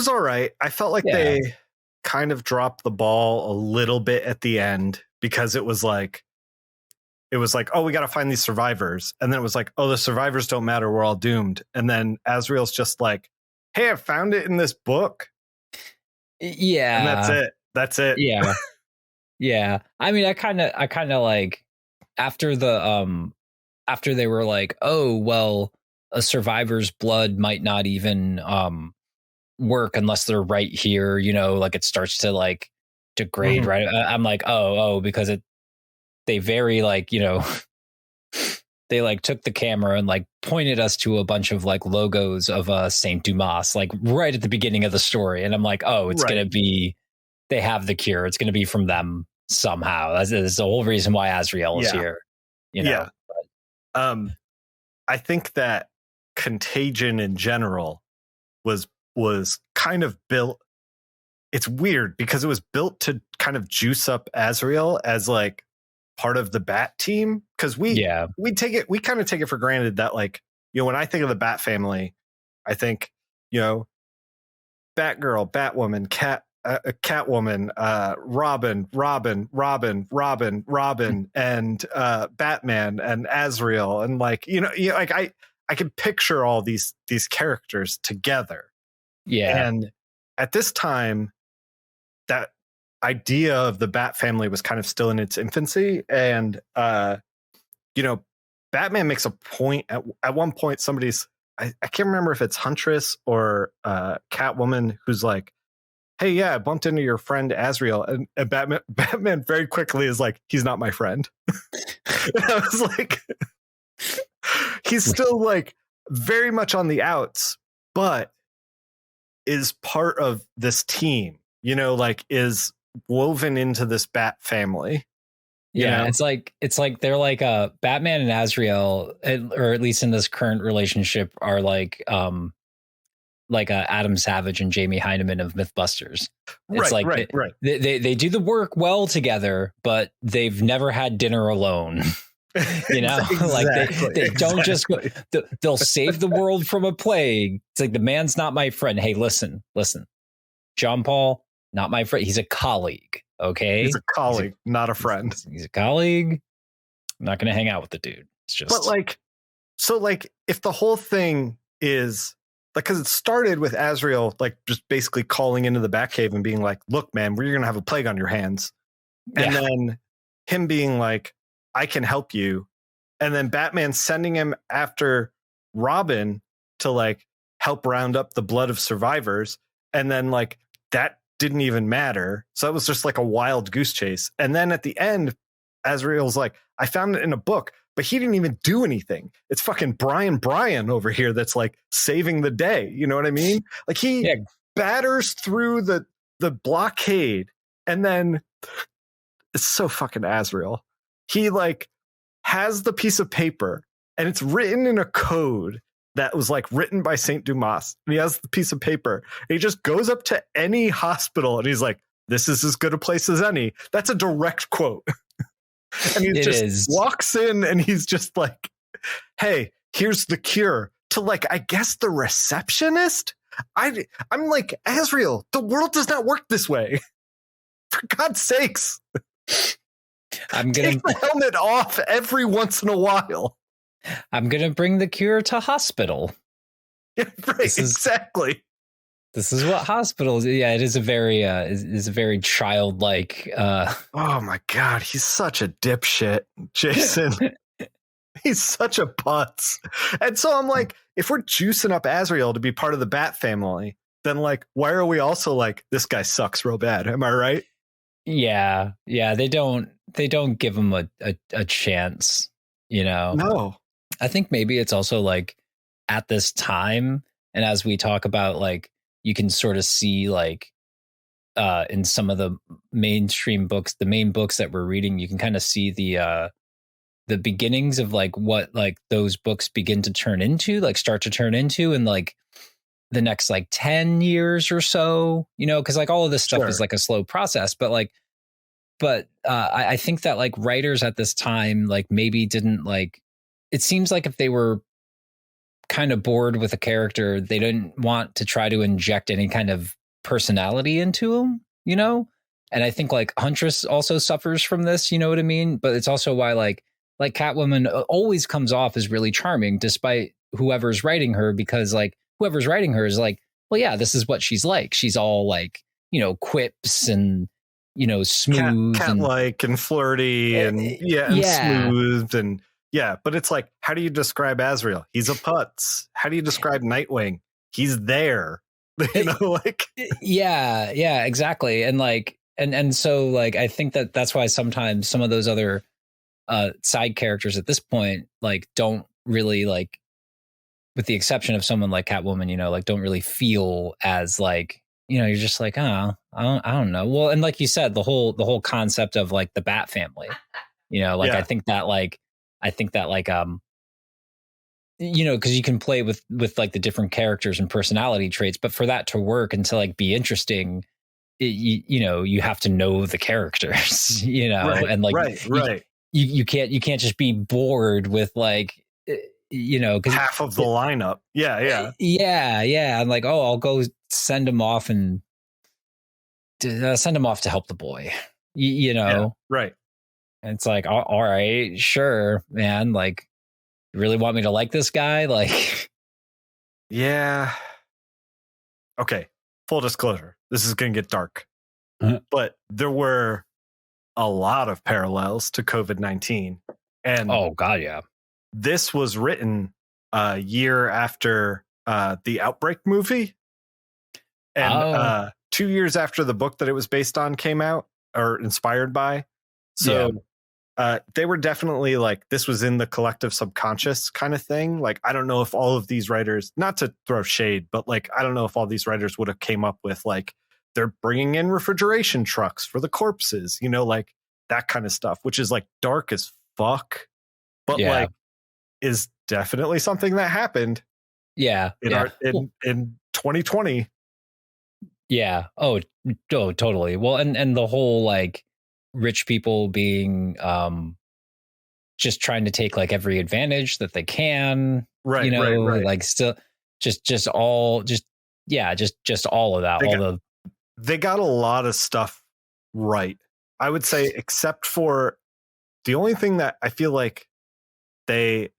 all right. I felt like they kind of dropped the ball a little bit at the end because it was like, oh, we got to find these survivors. And then it was like, oh, the survivors don't matter. We're all doomed. And then Azrael's just like, hey, I found it in this book. Yeah. And that's it. Yeah. Yeah. I mean, I kind of like after they were like, oh, well, a survivor's blood might not even work unless they're right here, like it starts to like degrade, right? I'm like, oh, because they very like, they like took the camera and like pointed us to a bunch of like logos of Saint Dumas, like right at the beginning of the story. And I'm like, oh, it's going to be, they have the cure. It's going to be from them somehow. That's the whole reason why Azrael is here, Yeah. But, I think that Contagion in general was kind of built. It's weird because it was built to kind of juice up Azrael as like part of the Bat team. Cause we kind of take it for granted that like, when I think of the Bat family, I think, Batgirl, Batwoman, Catwoman, Robin, and Batman and Azrael. And like, like I can picture all these characters together. Yeah. And at this time, that idea of the Bat family was kind of still in its infancy. And, Batman makes a point at one point, I can't remember if it's Huntress or Catwoman who's like, hey, yeah, I bumped into your friend Azrael. And Batman very quickly is like, he's not my friend. I was like, he's still like very much on the outs, but is part of this team, like is woven into this Bat family. It's like they're like Batman and Azrael, or at least in this current relationship, are like Adam Savage and Jamie Hyneman of Mythbusters. It's right. They do the work well together, but they've never had dinner alone. Like they don't just go, they'll save the world from a plague. It's like, the man's not my friend. Hey, listen, John Paul, not my friend. He's a colleague. Okay. He's a colleague, not a friend. He's a colleague. I'm not going to hang out with the dude. It's just, but like, so like if the whole thing is like, cause it started with Azrael, like just basically calling into the Batcave and being like, look, man, we're going to have a plague on your hands. And then him being like, I can help you. And then Batman sending him after Robin to like help round up the blood of survivors. And then like that didn't even matter. So it was just like a wild goose chase. And then at the end, Azrael's like, I found it in a book, but he didn't even do anything. It's fucking Brian over here that's like saving the day. You know what I mean? Like he batters through the blockade, and then it's so fucking Azrael. He like has the piece of paper, and it's written in a code that was like written by Saint Dumas. And he has the piece of paper. And he just goes up to any hospital and he's like, this is as good a place as any. That's a direct quote. And he walks in and he's just like, hey, here's the cure, to like, I guess the receptionist. I'm like, Azrael, the world does not work this way. For God's sakes. I'm gonna take the helmet off every once in a while. I'm gonna bring the cure to hospital. Yeah, right, exactly. This is what hospitals. Yeah, it is a very is a very childlike. Oh my God, he's such a dipshit, Jason. He's such a putz. And so I'm like, if we're juicing up Azrael to be part of the Bat family, then like, why are we also like, this guy sucks real bad? Am I right? Yeah. They don't give him a chance, you know? No. I think maybe it's also like at this time, and as we talk about, like, you can sort of see like in some of the mainstream books, the main books that we're reading, you can kind of see the beginnings of like what like those books begin to turn into, like start to turn into in like the next like 10 years or so, you know, because like all of this stuff is like a slow process, but I think that like writers at this time like maybe didn't like, it seems like if they were kind of bored with a character, they didn't want to try to inject any kind of personality into him, you know? And I think like Huntress also suffers from this, you know what I mean? But it's also why like Catwoman always comes off as really charming despite whoever's writing her, because like whoever's writing her is like, well, yeah, this is what she's like. She's all like, you know, quips and, you know, smooth, cat-like and flirty and smooth and yeah. But it's like, how do you describe Azrael? He's a putz. How do you describe Nightwing? He's there. You know, like yeah, exactly. And like, and so like, I think that that's why sometimes some of those other side characters at this point like don't really like, with the exception of someone like Catwoman, you know, like don't really feel as like, you know, you're just like, oh, I don't know. Well, and like you said, the whole concept of like the Bat family, you know, like I think that you know, because you can play with like the different characters and personality traits, but for that to work and to like be interesting, you know, you have to know the characters, you know, and like you can't just be bored with like, you know, because half of the lineup. Yeah. I'm like, oh, I'll go send him off and send him off to help the boy, you know? Yeah, right. And it's like, all right, sure, man. Like, you really want me to like this guy? Like, yeah. Okay. Full disclosure. This is going to get dark, but there were a lot of parallels to COVID-19. And oh God, yeah. This was written a year after the Outbreak movie, and 2 years after the book that it was based on came out or inspired by. So they were definitely like, this was in the collective subconscious kind of thing. Like, I don't know if all of these writers, not to throw shade, but like, I don't know if all these writers would have came up with like, they're bringing in refrigeration trucks for the corpses, you know, like that kind of stuff, which is like dark as fuck, but like is definitely something that happened. Yeah. In 2020. Yeah. Oh, totally. Well, and the whole like rich people being just trying to take like every advantage that they can, right? You know, right. Like still just all of that. They got a lot of stuff right, I would say, except for the only thing that I feel like they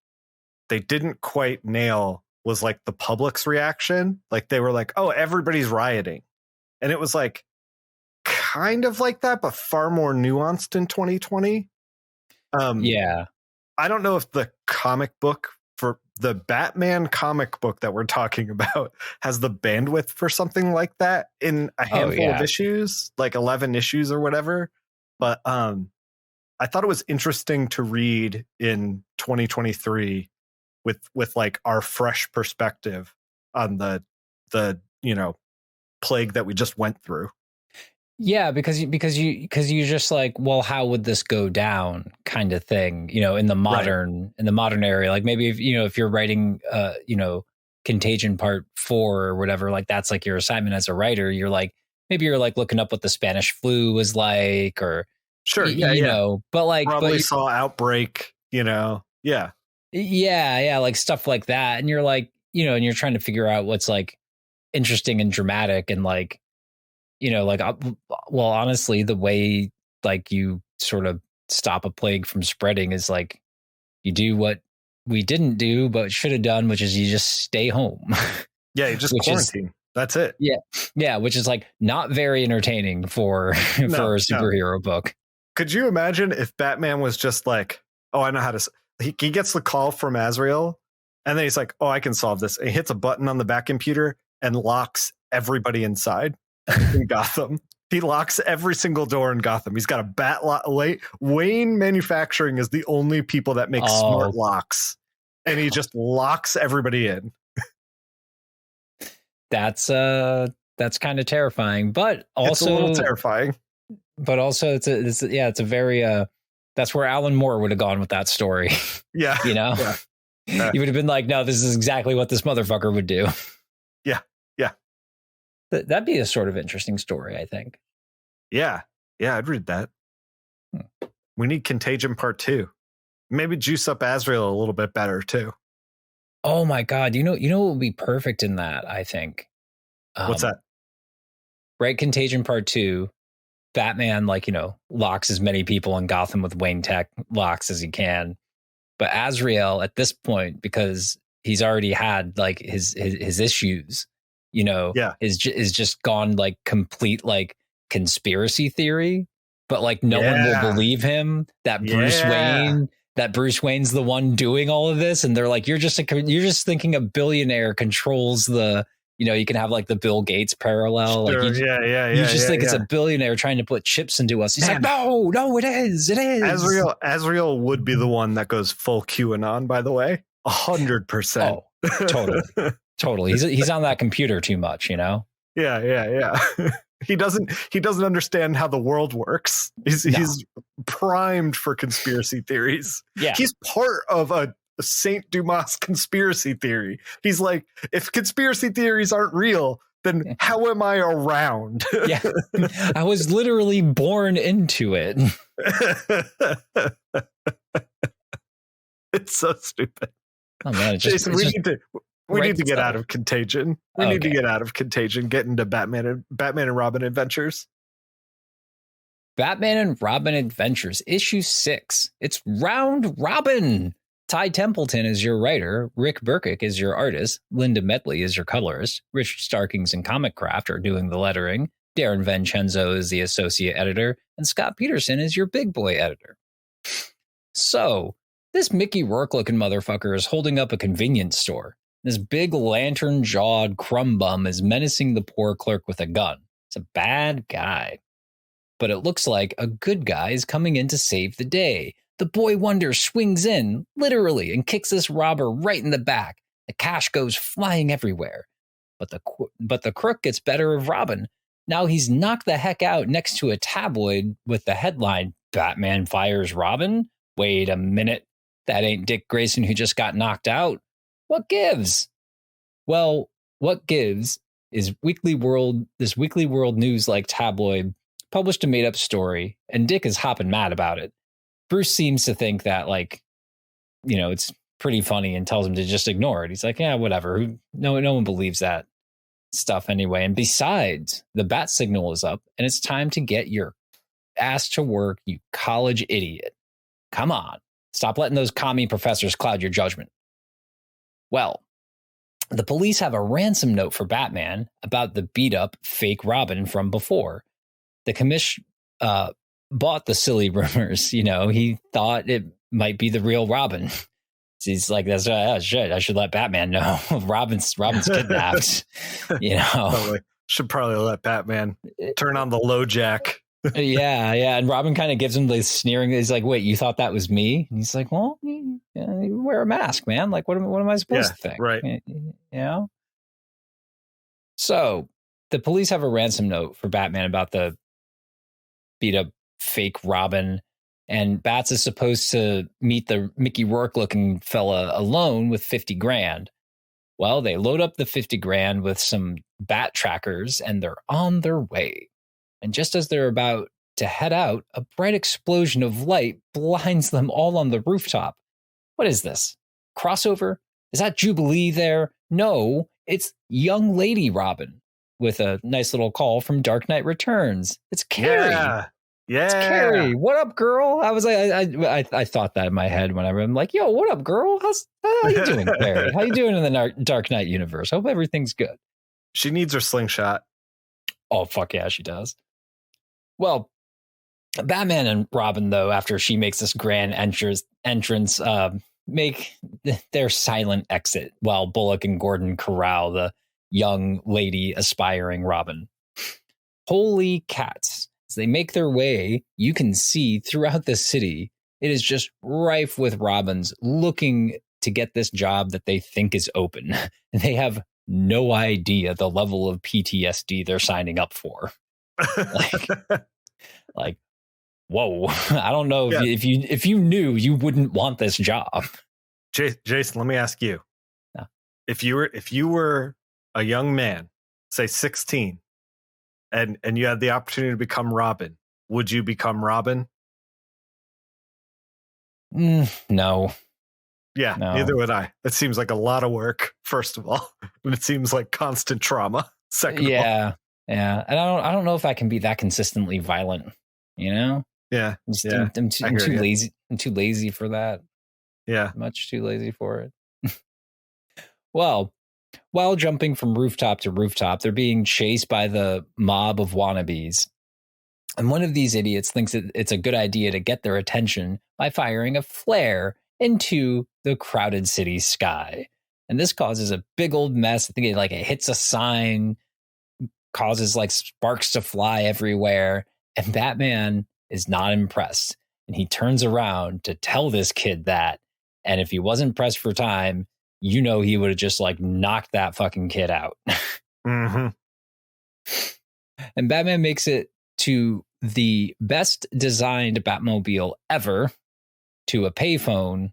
didn't quite nail was like the public's reaction. Like they were like, oh, everybody's rioting. And it was like kind of like that, but far more nuanced in 2020. I don't know if the comic book for the Batman comic book that we're talking about has the bandwidth for something like that in a handful of issues, like 11 issues or whatever. But I thought it was interesting to read in 2023 with like our fresh perspective on the plague that we just went through. Yeah, because you're just like, well, how would this go down, kind of thing, in the modern area. Like maybe if you're writing Contagion Part 4 or whatever, like that's like your assignment as a writer. You're like, maybe you're like looking up what the Spanish flu was like, or sure, but like probably saw Outbreak, yeah, like stuff like that, and you're like, and you're trying to figure out what's like interesting and dramatic and like. Well, honestly, the way like you sort of stop a plague from spreading is like you do what we didn't do, but should have done, which is you just stay home. Yeah, you just quarantine. That's it. Yeah, which is like not very entertaining for a superhero book. Could you imagine if Batman was just like, oh, I know how to. He gets the call from Azrael, and then he's like, oh, I can solve this. And he hits a button on the back computer and locks everybody inside. In Gotham, he locks every single door in Gotham. He's got a bat lock. Wayne Manufacturing is the only people that make smart locks, and he just locks everybody in. That's kind of terrifying, but also it's a little terrifying. But also, it's a very that's where Alan Moore would have gone with that story. Yeah, Yeah. He would have been like, no, this is exactly what this motherfucker would do. Yeah. That'd be a sort of interesting story, I think. Yeah, I'd read that. We need Contagion Part 2. Maybe juice up Azrael a little bit better too. Oh my God! You know what would be perfect in that? I think. What's that? Right, Contagion Part 2. Batman, locks as many people in Gotham with Wayne Tech locks as he can, but Azrael at this point, because he's already had like his issues. Is just gone like complete like conspiracy theory, but like no one will believe him that Bruce Wayne's the one doing all of this, and they're like, you're just thinking a billionaire controls the, you can have like the Bill Gates parallel, sure, like you just think it's a billionaire trying to put chips into us. He's like, no, it is. Azrael would be the one that goes full QAnon, by the way, 100%. Oh, totally. He's on that computer too much, Yeah. He doesn't understand how the world works. He's primed for conspiracy theories. Yeah. He's part of a Saint Dumas conspiracy theory. He's like, if conspiracy theories aren't real, then how am I around? Yeah. I was literally born into it. It's so stupid. Oh man, Jason, we need to get out of Contagion. We need to get out of Contagion, get into Batman and Robin Adventures. Batman and Robin Adventures, issue 6. It's Round Robin. Ty Templeton is your writer. Rick Burkick is your artist. Linda Medley is your colorist. Richard Starkings and Comic Craft are doing the lettering. Darren Vincenzo is the associate editor. And Scott Peterson is your big boy editor. So, this Mickey Rourke-looking motherfucker is holding up a convenience store. This big lantern-jawed crumb bum is menacing the poor clerk with a gun. It's a bad guy. But it looks like a good guy is coming in to save the day. The boy wonder swings in, literally, and kicks this robber right in the back. The cash goes flying everywhere. But the crook gets better of Robin. Now he's knocked the heck out next to a tabloid with the headline, Batman fires Robin? Wait a minute. That ain't Dick Grayson who just got knocked out. What gives? Well, what gives is this Weekly World News-like tabloid published a made-up story, and Dick is hopping mad about it. Bruce seems to think that, it's pretty funny and tells him to just ignore it. He's like, yeah, whatever. No one believes that stuff anyway. And besides, the bat signal is up, and it's time to get your ass to work, you college idiot. Come on. Stop letting those commie professors cloud your judgment. Well, the police have a ransom note for Batman about the beat-up fake Robin from before. The commish bought the silly rumors. He thought it might be the real Robin. He's like, that's shit. I should let Batman know. Robin's kidnapped. You know, should probably let Batman turn on the low jack. yeah. And Robin kind of gives him this sneering. He's like, "Wait, you thought that was me?" And he's like, "Well, you wear a mask, man. Like, what am I supposed to think?" Right. You know. So the police have a ransom note for Batman about the beat up fake Robin. And Bats is supposed to meet the Mickey Rourke looking fella alone with 50 grand. Well, they load up the 50 grand with some bat trackers and they're on their way. And just as they're about to head out, a bright explosion of light blinds them all on the rooftop. What is this? Crossover? Is that Jubilee there? No, it's young lady Robin with a nice little call from Dark Knight Returns. It's Carrie. Yeah. It's Carrie. What up, girl? I was like, I thought that in my head whenever I'm like, yo, what up, girl? How you doing, Carrie? How you doing in the Dark Knight universe? Hope everything's good. She needs her slingshot. Oh, fuck yeah, she does. Well, Batman and Robin, though, after she makes this grand entrance, make their silent exit while Bullock and Gordon corral the young lady aspiring Robin. Holy cats. As they make their way, you can see throughout the city, it is just rife with Robins looking to get this job that they think is open. And they have no idea the level of PTSD they're signing up for. Like, whoa, I don't know if you knew, you wouldn't want this job. Jason, let me ask you. Yeah. If you were a young man, say 16, and you had the opportunity to become Robin, would you become Robin? No. Yeah, no. Neither would I. It seems like a lot of work, first of all. And it seems like constant trauma, second of all. Yeah. And I don't know if I can be that consistently violent, you know? Yeah. I'm too lazy. I'm too lazy for that. Yeah. Much too lazy for it. Well, while jumping from rooftop to rooftop, they're being chased by the mob of wannabes. And one of these idiots thinks that it's a good idea to get their attention by firing a flare into the crowded city sky. And this causes a big old mess. I think it hits a sign, causes like sparks to fly everywhere. And Batman is not impressed. And he turns around to tell this kid that. And if he wasn't pressed for time, you know, he would have just like knocked that fucking kid out. Mm-hmm. And Batman makes it to the best designed Batmobile ever, to a payphone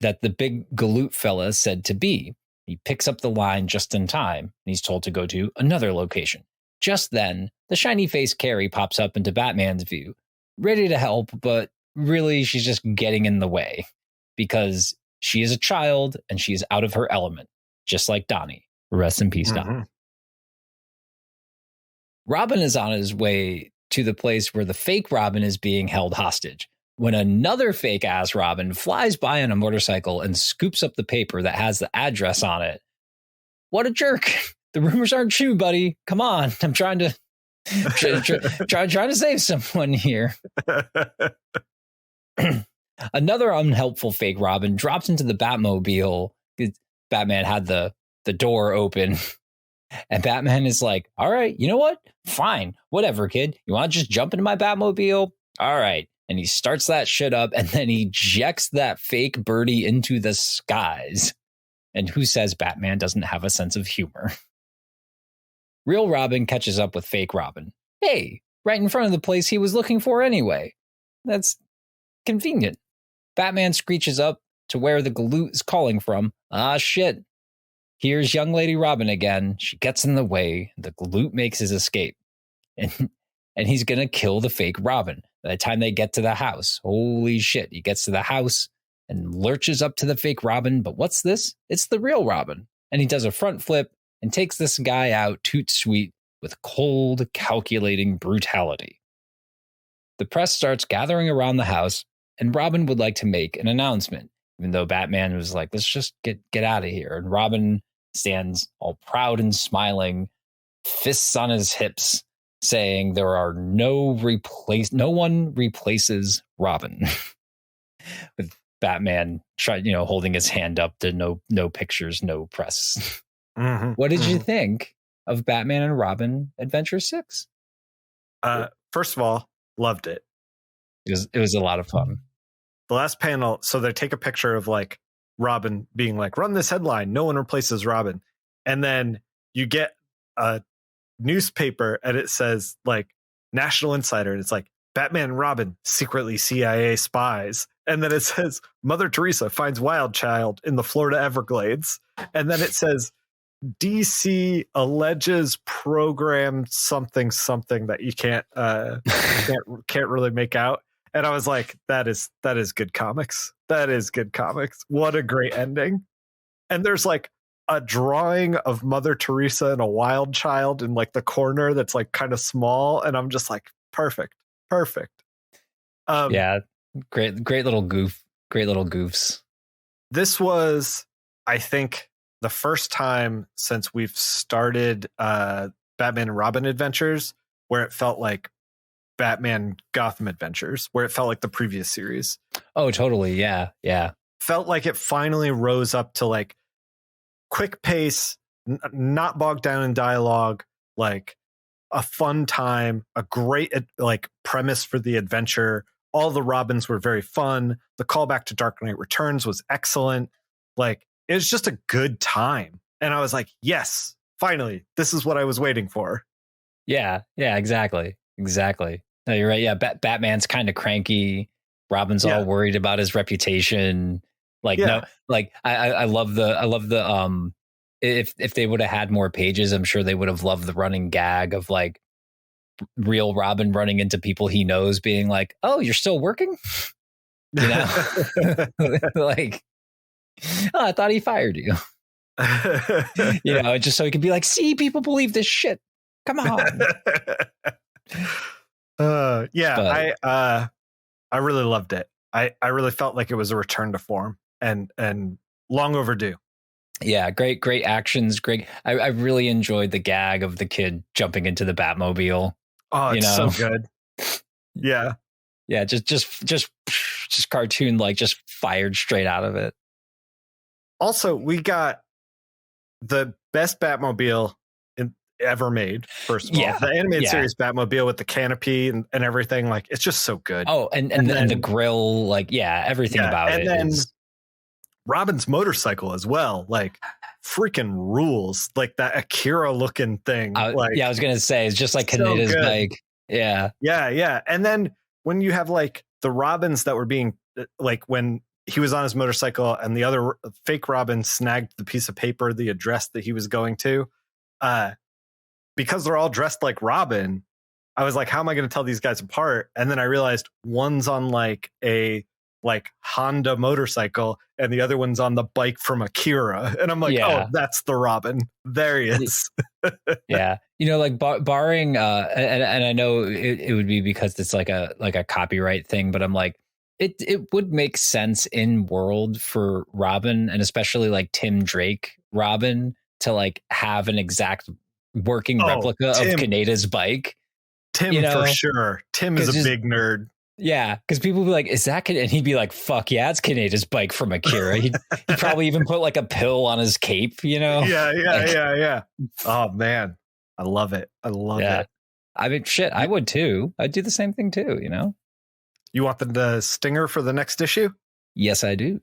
that the big galoot fella said to be. He picks up the line just in time, and he's told to go to another location. Just then, the shiny face Carrie pops up into Batman's view, ready to help, but really she's just getting in the way because she is a child and she is out of her element, just like Donnie. Rest in peace, Donnie. Robin is on his way to the place where the fake Robin is being held hostage when another fake ass Robin flies by on a motorcycle and scoops up the paper that has the address on it. What a jerk. The rumors aren't true, buddy. Come on. I'm trying to trying to save someone here. Another unhelpful fake Robin drops into the Batmobile. Batman had the door open. And Batman is like, all right, you know what? Fine. Whatever, kid. You want to just jump into my Batmobile? All right. And he starts that shit up and then he ejects that fake birdie into the skies. And who says Batman doesn't have a sense of humor? Real Robin catches up with fake Robin. Hey, right in front of the place he was looking for anyway. That's convenient. Batman screeches up to where the galoot is calling from. Ah, shit. Here's young lady Robin again. She gets in the way. The galoot makes his escape. And he's going to kill the fake Robin. By the time they get to the house, holy shit, he gets to the house and lurches up to the fake Robin. But what's this? It's the real Robin. And he does a front flip and takes this guy out toot sweet with cold, calculating brutality. The press starts gathering around the house, and Robin would like to make an announcement, even though Batman was like, let's just get out of here. And Robin stands all proud and smiling, fists on his hips, saying there are no one replaces Robin. With Batman holding his hand up to no pictures, no press. Mm-hmm, What did you think of Batman and Robin Adventure 6? First of all, loved it. It was a lot of fun. The last panel, so they take a picture of like Robin being like, run this headline, no one replaces Robin. And then you get a newspaper and it says like National Insider, and it's like Batman and Robin secretly CIA spies. And then it says Mother Teresa finds wild child in the Florida Everglades. And then it says DC alleges program something that you can't really make out. And I was like, that is good comics. That is good comics. What a great ending. And there's like a drawing of Mother Teresa and a wild child in like the corner that's like kind of small. And I'm just like, perfect. Yeah. Great little goof. Great little goofs. This was, I think, the first time since we've started Batman and Robin Adventures where it felt like Batman Gotham Adventures, where it felt like the previous series. Oh, totally. Yeah. Felt like it finally rose up to like quick pace, not bogged down in dialogue, like a fun time, a great like premise for the adventure. All the Robins were very fun. The callback to Dark Knight Returns was excellent. Like it was just a good time. And I was like, yes, finally, this is what I was waiting for. Yeah, exactly. No, you're right. Yeah, Batman's kind of cranky. Robin's all worried about his reputation. Like no, like I love the if they would have had more pages, I'm sure they would have loved the running gag of like real Robin running into people he knows being like, "Oh, you're still working?" You know? Like, "Oh, I thought he fired you." You know, just so he could be like, "See, people believe this shit. Come on." I really loved it. I really felt like it was a return to form and long overdue. Yeah, great actions. Great. I really enjoyed the gag of the kid jumping into the Batmobile. Oh, it's so good. Yeah. Yeah, just cartoon, like just fired straight out of it. Also, we got the best Batmobile ever made. First of all, the animated series Batmobile with the canopy and everything, like it's just so good. Oh, and then the grill, like everything about it. And then Robin's motorcycle as well, like freaking rules, like that Akira looking thing. I was gonna say it's just like Kaneda's bike. Yeah. And then when you have like the Robins that were being like when he was on his motorcycle and the other fake Robin snagged the piece of paper, the address that he was going to, because they're all dressed like Robin, I was like, how am I going to tell these guys apart? And then I realized one's on like a Honda motorcycle and the other one's on the bike from Akira. And I'm like, oh, that's the Robin. There he is. Yeah. You know, like barring, and I know it would be because it's like a copyright thing, but I'm like, it would make sense in world for Robin and especially like Tim Drake Robin to like have an exact working replica of Kaneda's bike. Tim, for sure. Tim is a big nerd. Yeah, because people would be like, is that Kaneda? And he'd be like, fuck yeah, it's Kaneda's bike from Akira. He'd probably even put like a pill on his cape, you know? Yeah. Oh, man. I love it. It. I mean, shit, I would too. I'd do the same thing too, you know? You want the stinger for the next issue? Yes, I do.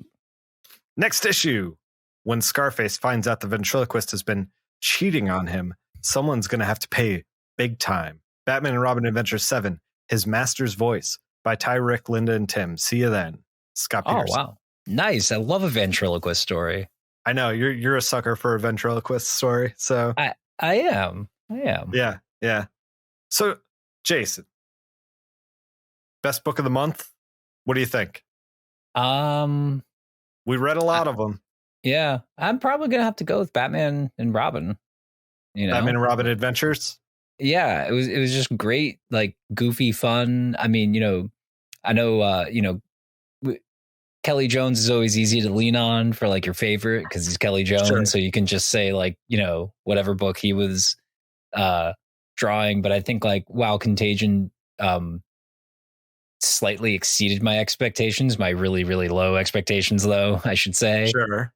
Next issue. When Scarface finds out the ventriloquist has been cheating on him, someone's going to have to pay big time. Batman and Robin Adventure 7, His Master's Voice by Ty, Rick, Linda, and Tim. See you then. Scott Peterson. Oh, wow. Nice. I love a ventriloquist story. I know. You're a sucker for a ventriloquist story. So I am. Yeah. So, Jason, best book of the month? What do you think? We read a lot of them. Yeah. I'm probably going to have to go with Batman and Robin. You know? Batman and Robin Adventures? Yeah, it was just great, like goofy fun. I mean, you know, I know, Kelly Jones is always easy to lean on for like your favorite because he's Kelly Jones. Sure. So you can just say like, you know, whatever book he was drawing. But I think like, wow, Contagion slightly exceeded my expectations, my really, really low expectations, though, I should say. Sure.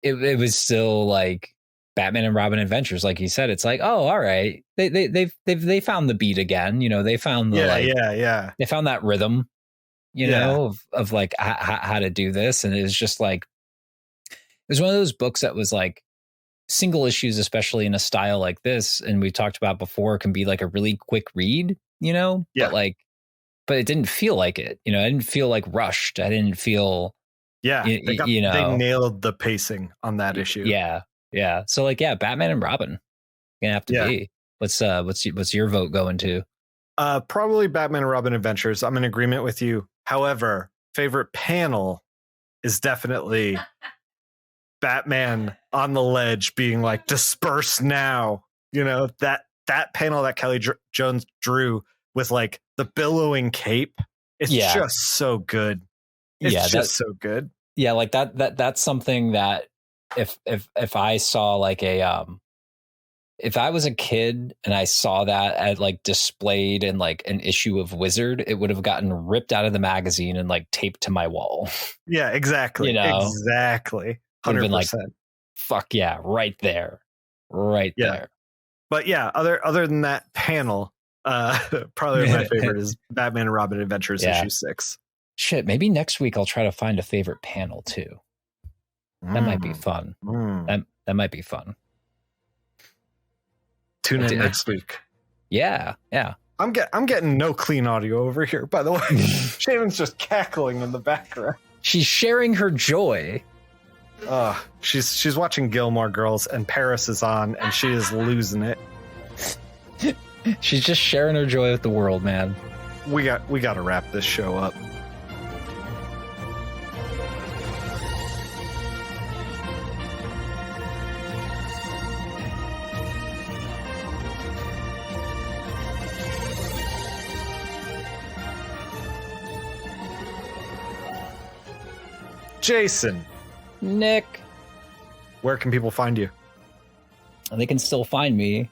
It was still like Batman and Robin Adventures, like you said. It's like, oh, all right, they found the beat again. They found the they found that rhythm, of like how to do this, and it was just like it was one of those books that was like single issues, especially in a style like this, and we talked about before, can be like a really quick read, but it didn't feel like it. I didn't feel like rushed. I didn't feel. Yeah, they nailed the pacing on that issue. Yeah. So like, Batman and Robin gonna have to be. What's your vote going to? Probably Batman and Robin Adventures. I'm in agreement with you. However, favorite panel is definitely Batman on the ledge being like, disperse now. That panel that Kelly Jones drew with like the billowing cape. It's just so good. It's just so good. Yeah, like that's something that if I saw like if I was a kid and I saw that at like displayed in like an issue of Wizard, it would have gotten ripped out of the magazine and like taped to my wall. Yeah, exactly. Exactly. 100%. Been like, fuck yeah, right there. There. But yeah, other than that panel, probably my favorite is Batman and Robin Adventures issue 6. Shit, maybe next week I'll try to find a favorite panel too. That might be fun. That might be fun. Tune in next week. Yeah. I'm getting no clean audio over here, by the way. Shannon's just cackling in the background. She's sharing her joy. She's watching Gilmore Girls and Paris is on and she is losing it. She's just sharing her joy with the world, man. We got to wrap this show up. Jason. Nick. Where can people find you? They can still find me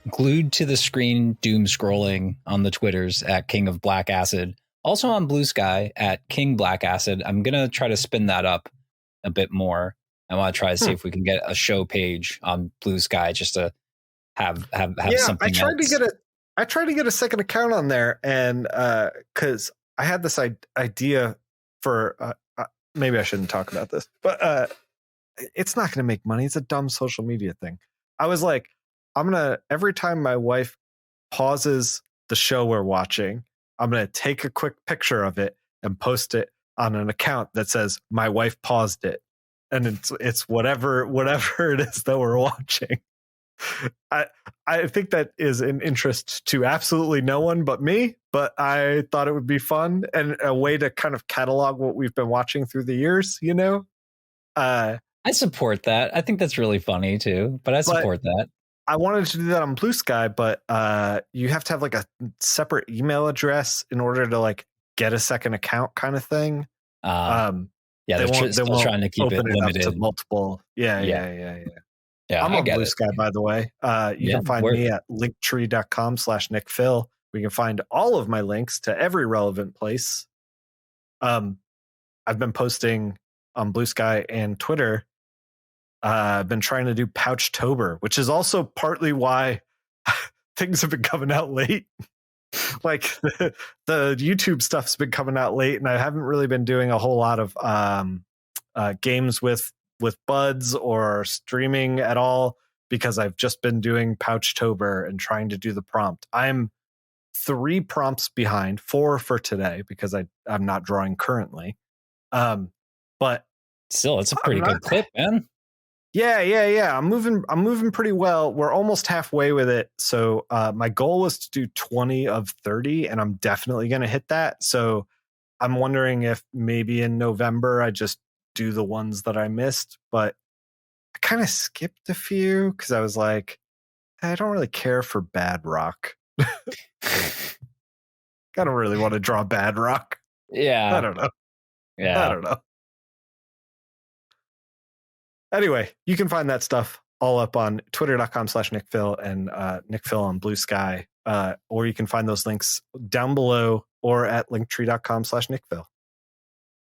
glued to the screen, doom scrolling on the Twitters at King of Black Acid. Also on Blue Sky at King Black Acid. I'm going to try to spin that up a bit more. I want to try to see if we can get a show page on Blue Sky just to have something I tried to get a second account on there, and because I had this idea for maybe I shouldn't talk about this, but it's not going to make money. It's a dumb social media thing. I was like, every time my wife pauses the show we're watching, I'm going to take a quick picture of it and post it on an account that says my wife paused it. And it's whatever it is that we're watching. I think that is an interest to absolutely no one but me, but I thought it would be fun and a way to kind of catalog what we've been watching through the years, I support that. I think that's really funny too, but I support that. I wanted to do that on Blue Sky, but you have to have like a separate email address in order to like get a second account kind of thing. They're still trying to keep it limited to multiple. Yeah. I'm on Blue Sky, by the way. You can find me at linktree.com/Nickfil. We can find all of my links to every relevant place. I've been posting on Blue Sky and Twitter. I've been trying to do Pouchtober, which is also partly why things have been coming out late. Like the YouTube stuff's been coming out late, and I haven't really been doing a whole lot of games with buds or streaming at all because I've just been doing Pouchtober and trying to do the prompt. I'm 3 prompts behind, 4 for today because I'm not drawing currently. But still, it's a pretty good clip, man. Yeah. I'm moving pretty well. We're almost halfway with it. So my goal was to do 20 of 30, and I'm definitely going to hit that. So I'm wondering if maybe in November I just do the ones that I missed, but I kind of skipped a few because I was like, I don't really care for Bad Rock. I don't really want to draw Bad Rock. Yeah. I don't know. Yeah. I don't know. Anyway, you can find that stuff all up on twitter.com/Nickfil and Nickfil on Blue Sky. or you can find those links down below or at linktree.com/Nickfil.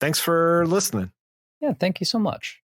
Thanks for listening. Yeah, thank you so much.